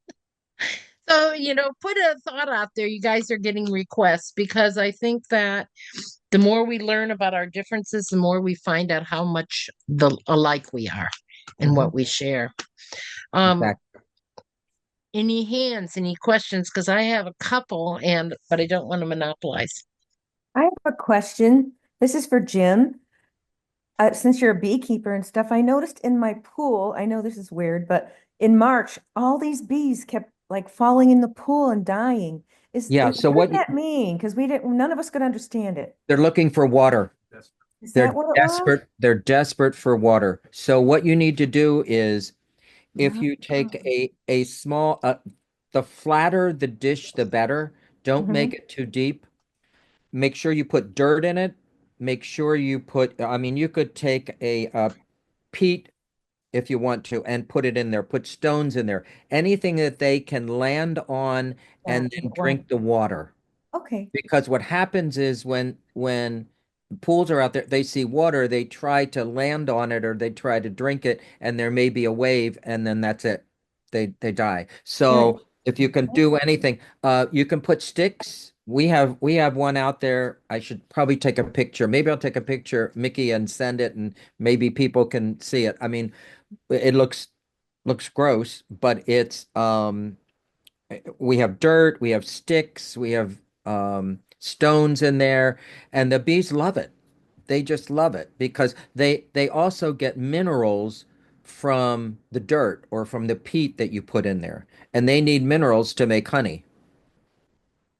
Speaker 7: So, put a thought out there. You guys are getting requests because I think that the more we learn about our differences, the more we find out how much alike we are and what we share.
Speaker 2: Exactly.
Speaker 7: Any hands, any questions? Because I have a couple, but I don't want to monopolize.
Speaker 1: I have a question. This is for Jim. Since you're a beekeeper and stuff, I noticed in my pool, I know this is weird, but in March, all these bees kept like falling in the pool and dying.
Speaker 2: So
Speaker 1: what
Speaker 2: what
Speaker 1: does that mean? Because none of us could understand it.
Speaker 2: they're looking for water.
Speaker 1: Is
Speaker 2: They're
Speaker 1: that what it was?
Speaker 2: desperate. They're desperate for water. So what you need to do is if you take a small, the flatter the dish, the better, Don't
Speaker 1: Mhm.
Speaker 2: make it too deep. Make sure you put dirt in it. Make sure you put, I mean, you could take a peat if you want to and put it in there, put stones in there, anything that they can land on
Speaker 1: Yeah,
Speaker 2: and then
Speaker 1: water.
Speaker 2: drink the water.
Speaker 1: Okay.
Speaker 2: Because what happens is when pools are out there, they see water, they try to land on it or they try to drink it, and there may be a wave, and then that's it. They die. So if you can do anything, you can put sticks. We have one out there. I should probably take a picture. Maybe I'll take a picture, Mickey, and send it, and maybe people can see it. I mean, it looks gross, but it's we have dirt, we have sticks, we have stones in there, and the bees love it. They just love it because they also get minerals from the dirt or from the peat that you put in there, and they need minerals to make honey.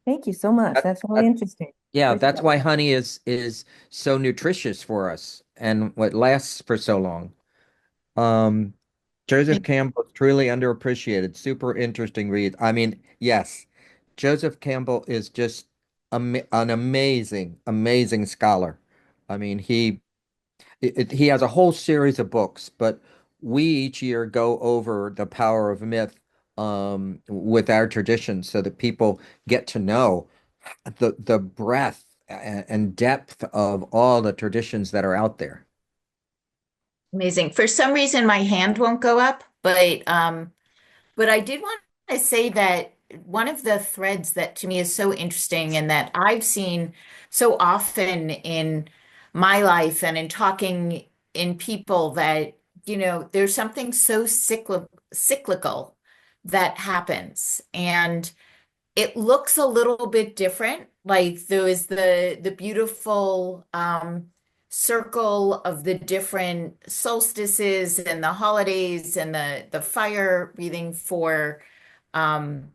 Speaker 1: Thank you so much.
Speaker 2: That,
Speaker 1: That's really
Speaker 2: that-
Speaker 1: interesting.
Speaker 2: yeah,
Speaker 1: Appreciate
Speaker 2: that's
Speaker 1: it.
Speaker 2: why honey is so nutritious for us and what lasts for so long. Um, Joseph Campbell is truly underappreciated. Super interesting read. I mean, yes, Joseph Campbell is just an amazing, amazing scholar. I mean, he has a whole series of books, but we each year go over the power of myth with our traditions so that people get to know the breadth and depth of all the traditions that are out there.
Speaker 12: Amazing. For some reason, my hand won't go up, but I did want to say that one of the threads that to me is so interesting and that I've seen so often in my life and in talking in people that, there's something so cyclical that happens. And it looks a little bit different. Like there is the beautiful circle of the different solstices and the holidays and the fire breathing um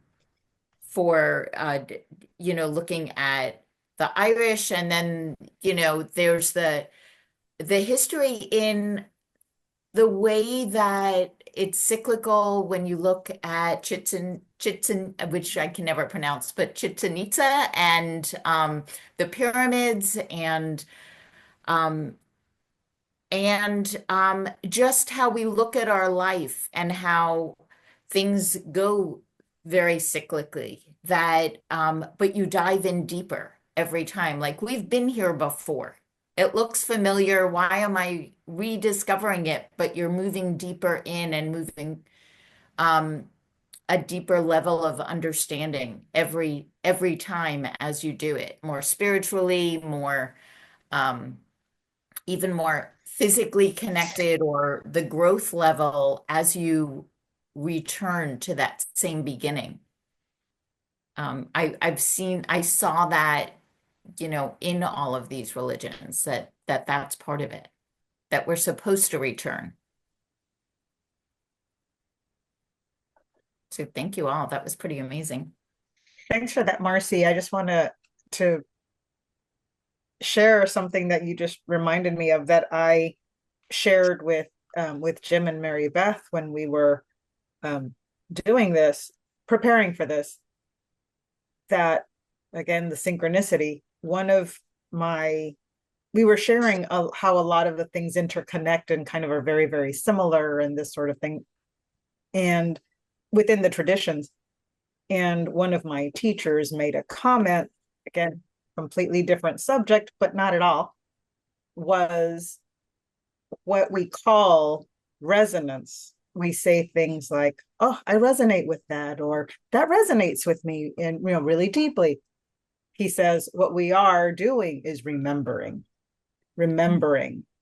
Speaker 12: looking at the Irish, and then there's the history in the way that it's cyclical when you look at Chichen, which I can never pronounce, but Chichen Itza and the pyramids um, and just how we look at our life and how things go very cyclically. But you dive in deeper every time. Like we've been here before. It looks familiar. Why am I rediscovering it? But you're moving deeper in and moving a deeper level of understanding every time as you do it, more spiritually, more even more physically connected, or the growth level as you return to that same beginning. I saw that, in all of these religions, that's part of it, that we're supposed to return. So thank you all. That was pretty amazing.
Speaker 3: Thanks for that, Marcy. I just want to share something that you just reminded me of that I shared with Jim and Mary Beth when we were doing this, preparing for this. That again, the synchronicity. We were sharing how a lot of the things interconnect and kind of are very, very similar and this sort of thing, and within the traditions. And one of my teachers made a comment, again, completely different subject, but not at all, was what we call resonance. We say things like, oh, I resonate with that, or that resonates with me and really deeply. He says what we are doing is remembering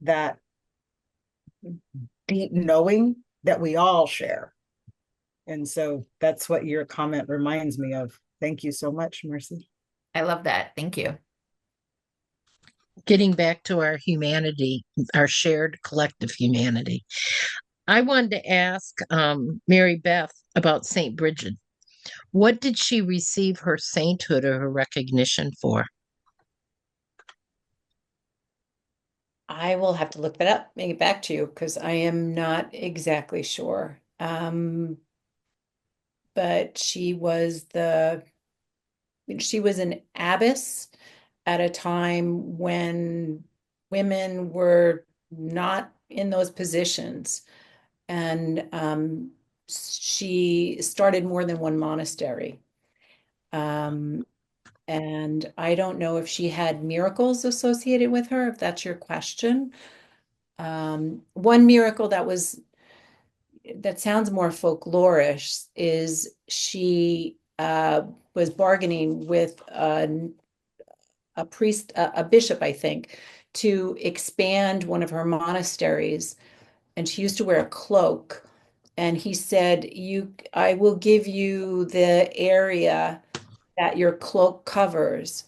Speaker 3: that deep knowing that we all share. And so that's what your comment reminds me of. Thank you so much, Marcy.
Speaker 12: I love that. Thank you.
Speaker 7: Getting back to our humanity, our shared collective humanity. I wanted to ask Mary Beth about St. Bridget. What did she receive her sainthood or her recognition for?
Speaker 11: I will have to look that up, and get back to you because I am not exactly sure. But she was the she was an abbess at a time when women were not in those positions. And she started more than one monastery. And I don't know if she had miracles associated with her, if that's your question. One miracle that sounds more folklorish is she was bargaining with a priest, a bishop, I think, to expand one of her monasteries, and she used to wear a cloak. And he said, I will give you the area that your cloak covers.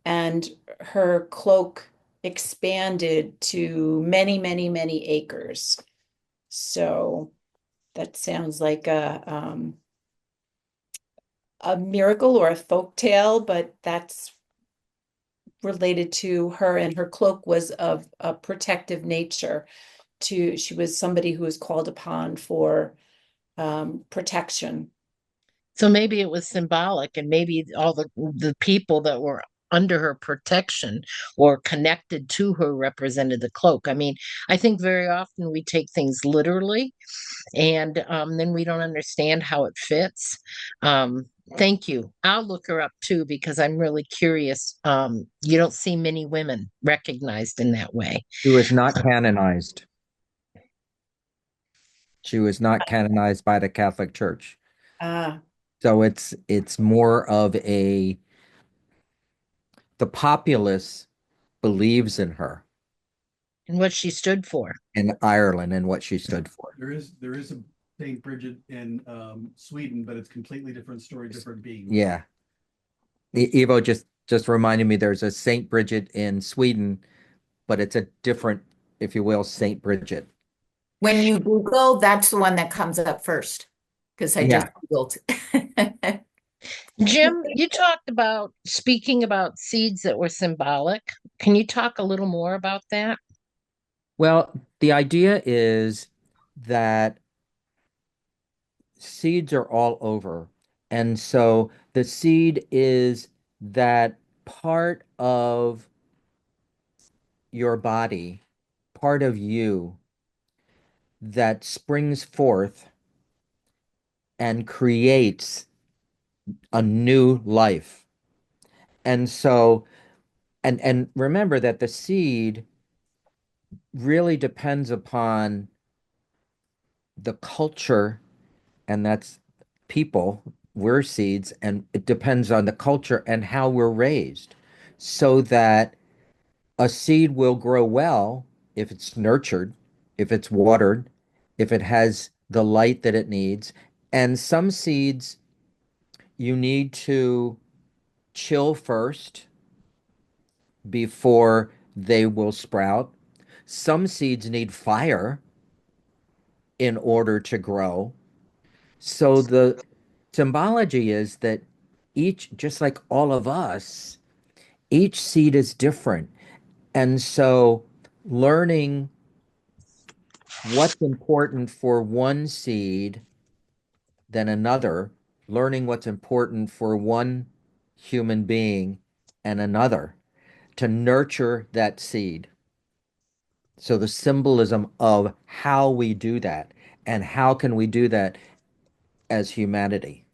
Speaker 11: And her cloak expanded to many, many, many acres. So that sounds like a miracle or a folk tale, but that's related to her, and her cloak was of a protective nature. She was somebody who was called upon for protection.
Speaker 7: So maybe it was symbolic, and maybe all the people that were under her protection or connected to her represented the cloak. I mean, I think very often we take things literally, and then we don't understand how it fits. Thank you. I'll look her up too because I'm really curious. You don't see many women recognized in that way.
Speaker 2: She was not canonized. She was not canonized by the Catholic Church.
Speaker 11: Ah,
Speaker 2: So it's more of the populace believes in her
Speaker 7: And what she stood for.
Speaker 2: in Ireland and what she stood for.
Speaker 13: There is a Saint Bridget in Sweden, but it's completely different story, different being.
Speaker 2: Yeah. Evo just reminded me there's a Saint Bridget in Sweden, but it's a different, if you will, Saint Bridget.
Speaker 12: When you Google, that's the one that comes up first because I just Googled.
Speaker 7: Jim, you talked about speaking about seeds that were symbolic. Can you talk a little more about that?
Speaker 2: Well, the idea is that seeds are all over. And so the seed is that part of your body, part of you that springs forth and creates a new life. And so, and remember that the seed really depends upon the culture, and that's people, we're seeds, and it depends on the culture and how we're raised, so that a seed will grow well if it's nurtured, if it's watered, if it has the light that it needs. And some seeds you need to chill first before they will sprout. Some seeds need fire in order to grow. So the symbology is that each, just like all of us, each seed is different. And so learning what's important for one seed than another, learning what's important for one human being and another, to nurture that seed. So the symbolism of how we do that and how can we do that as humanity.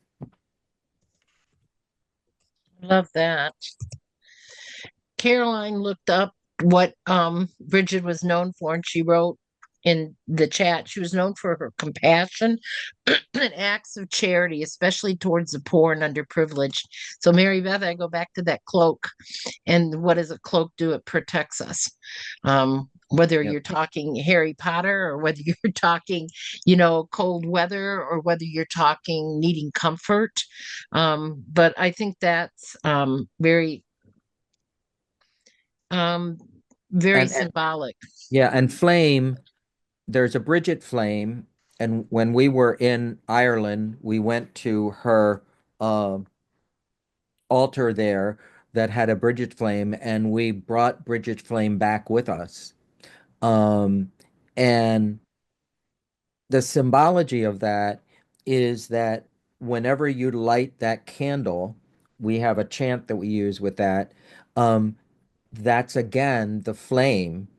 Speaker 7: Love that. Caroline looked up what Bridget was known for, and she wrote in the chat she was known for her compassion and acts of charity, especially towards the poor and underprivileged. So, Mary Beth, I go back to that cloak. And what does a cloak do? It protects us. Whether you're talking Harry Potter or whether you're talking, cold weather, or whether you're talking needing comfort. But I think that's very symbolic.
Speaker 2: Yeah, and flame, there's a Bridget flame, and when we were in Ireland, we went to her altar there that had a Bridget flame, and we brought Bridget flame back with us. And the symbology of that is that whenever you light that candle, we have a chant that we use with that. That's again the flame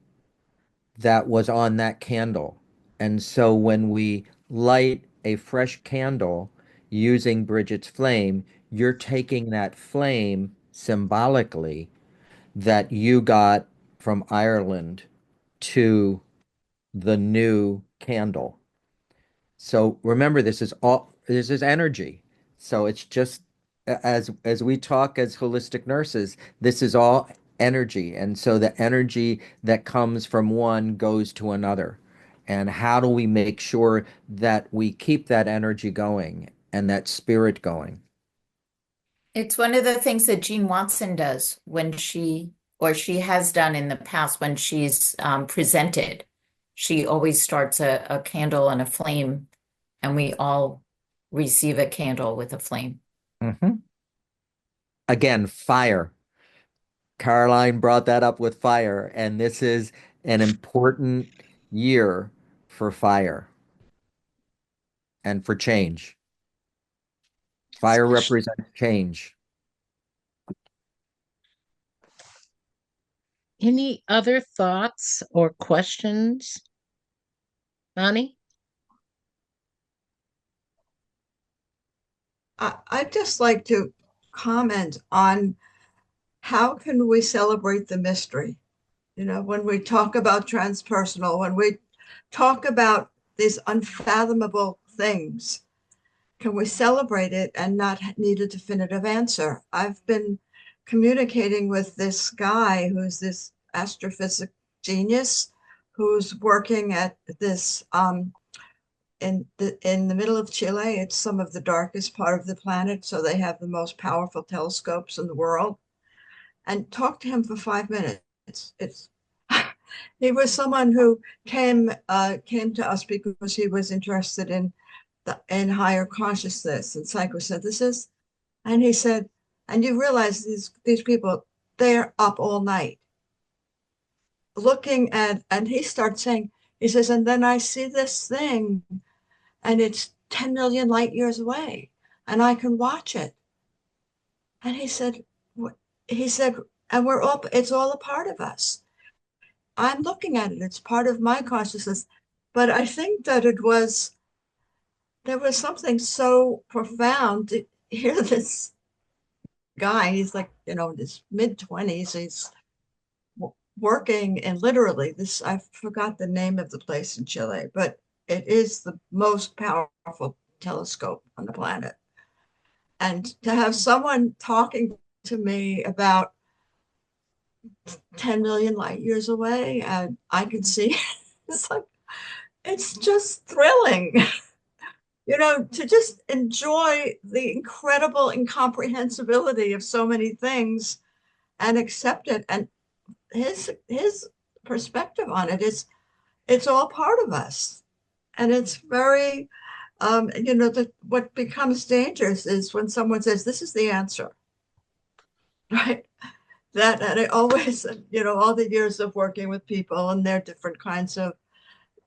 Speaker 2: that was on that candle. And so when we light a fresh candle using Bridget's flame, you're taking that flame symbolically that you got from Ireland to the new candle. So remember, this is energy. So it's just as we talk as holistic nurses, this is all energy. And so the energy that comes from one goes to another. And how do we make sure that we keep that energy going and that spirit going?
Speaker 12: It's one of the things that Jean Watson does when she has done in the past when she's presented. She always starts a candle and a flame, and we all receive a candle with a flame.
Speaker 2: Mm-hmm. Again, fire. Caroline brought that up with fire, and this is an important year for fire and for change. Fire represents change.
Speaker 7: Any other thoughts or questions? Bonnie?
Speaker 14: I'd just like to comment on how can we celebrate the mystery? You know, when we talk about transpersonal, when we talk about these unfathomable things, can we celebrate it and not need a definitive answer? I've been communicating with this guy who's this astrophysics genius who's working at this in the middle of Chile. It's some of the darkest part of the planet, so they have the most powerful telescopes in the world. And talked to him for 5 minutes. It's he was someone who came to us because he was interested in higher consciousness and psychosynthesis. And he said, and you realize these people, they're up all night looking at, and he starts saying, he says, and then I see this thing and it's 10 million light years away and I can watch it. And he said, and we're all, it's all a part of us. I'm looking at it. It's part of my consciousness. But I think that there was something so profound to hear this guy. He's like, in his mid-20s. He's working in literally this, I forgot the name of the place in Chile, but it is the most powerful telescope on the planet. And to have someone talking to me about 10 million light years away, and I can see it's just thrilling, to just enjoy the incredible incomprehensibility of so many things and accept it. And his perspective on it is, it's all part of us. And it's very, what becomes dangerous is when someone says, this is the answer, right? And I always, all the years of working with people and their different kinds of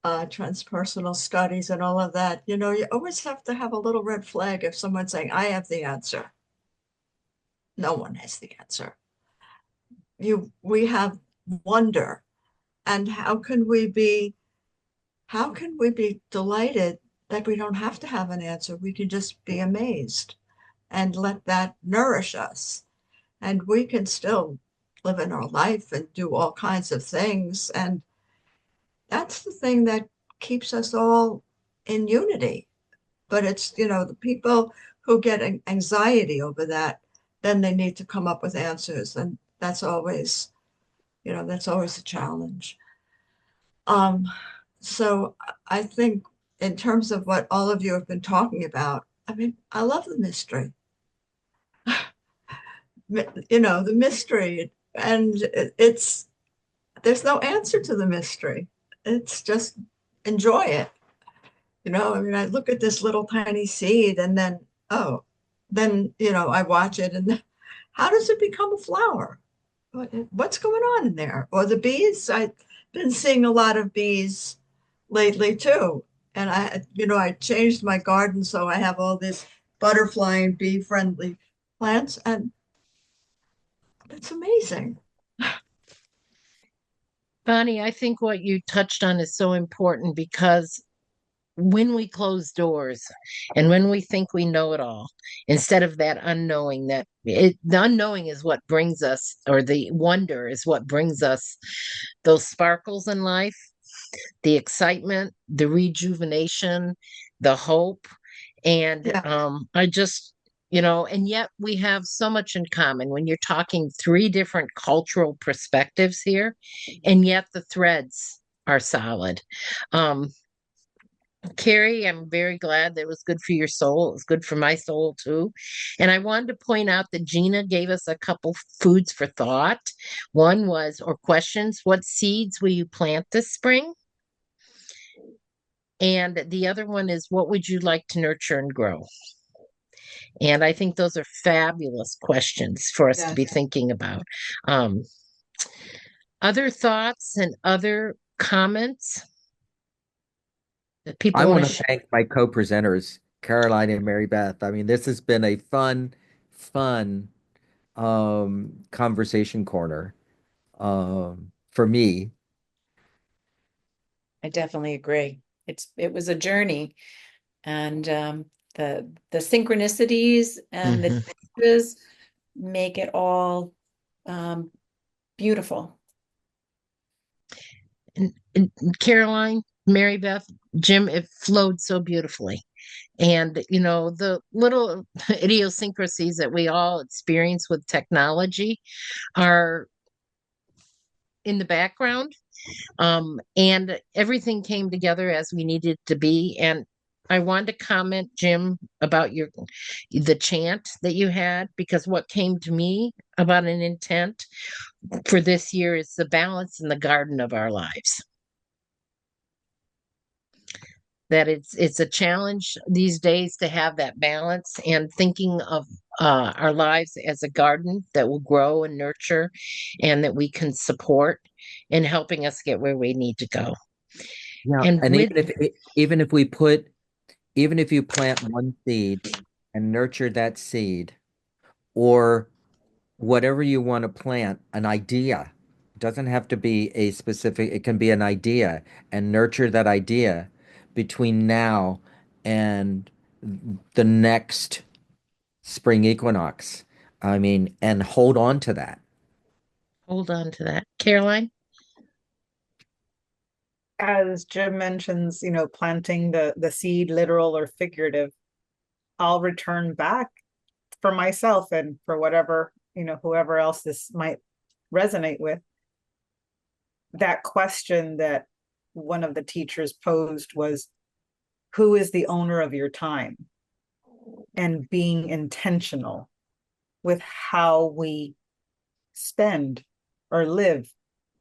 Speaker 14: transpersonal studies and all of that, you always have to have a little red flag if someone's saying, I have the answer. No one has the answer. We have wonder. And how can we be delighted that we don't have to have an answer? We can just be amazed and let that nourish us. And we can still live in our life and do all kinds of things. And that's the thing that keeps us all in unity. But it's, the people who get anxiety over that, then they need to come up with answers. And that's always, a challenge. So I think in terms of what all of you have been talking about, I love the mystery. The mystery, and there's no answer to the mystery. It's just enjoy it. I look at this little tiny seed and then, I watch it and how does it become a flower? What's going on in there? Or the bees, I've been seeing a lot of bees lately too. And I changed my garden, so I have all this butterfly and bee friendly plants, and it's amazing.
Speaker 7: Bonnie, I think what you touched on is so important because when we close doors and when we think we know it all, instead of that unknowing, the unknowing is what brings us, or the wonder is what brings us those sparkles in life, the excitement, the rejuvenation, the hope. And
Speaker 14: Yeah.
Speaker 7: I just, and yet we have so much in common when you're talking three different cultural perspectives here, and yet the threads are solid. Carrie, I'm very glad that was good for your soul. It was good for my soul too. And I wanted to point out that Gina gave us a couple foods for thought. One was, or questions, what seeds will you plant this spring? And the other one is, what would you like to nurture and grow? And I think those are fabulous questions for us to be
Speaker 14: Yes.
Speaker 7: thinking about. Other thoughts and other comments that people
Speaker 2: I
Speaker 7: want
Speaker 2: want
Speaker 7: to
Speaker 2: to
Speaker 7: share?
Speaker 2: thank my co-presenters, Caroline and Mary Beth. I mean, this has been a fun conversation corner for me.
Speaker 11: I definitely agree. It was a journey, and the synchronicities and the differences make it all beautiful.
Speaker 7: And Caroline, Mary Beth, Jim, it flowed so beautifully. And, the little idiosyncrasies that we all experience with technology are in the background. And everything came together as we needed to be. And I wanted to comment, Jim, about the chant that you had, because what came to me about an intent for this year is the balance in the garden of our lives. That it's a challenge these days to have that balance, and thinking of our lives as a garden that will grow and nurture and that we can support in helping us get where we need to go.
Speaker 2: Yeah,
Speaker 7: And
Speaker 2: and
Speaker 7: with
Speaker 2: even if you plant one seed and nurture that seed, or whatever you want to plant, an idea. It doesn't have to be a specific, it can be an idea, and nurture that idea between now and the next spring equinox. I mean, and hold on to that.
Speaker 7: hold on to that, Caroline.
Speaker 3: As Jim mentions, planting the seed, literal or figurative, I'll return back for myself and for whatever, whoever else this might resonate with. That question that one of the teachers posed was, who is the owner of your time? And being intentional with how we spend or live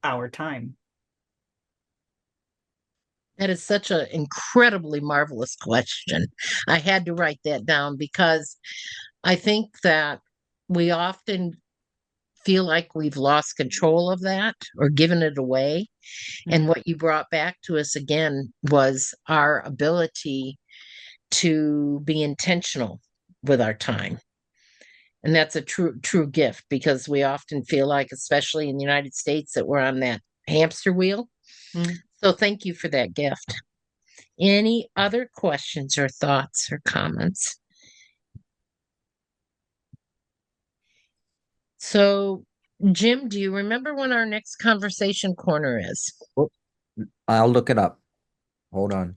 Speaker 3: our time.
Speaker 7: That is such an incredibly marvelous question. I had to write that down because I think that we often feel like we've lost control of that or given it away. And what you brought back to us again was our ability to be intentional with our time. And that's a true gift, because we often feel like, especially in the United States, that we're on that hamster wheel. So thank you for that gift. Any other questions or thoughts or comments? So, Jim, do you remember when our next conversation corner is?
Speaker 2: I'll look it up. Hold on.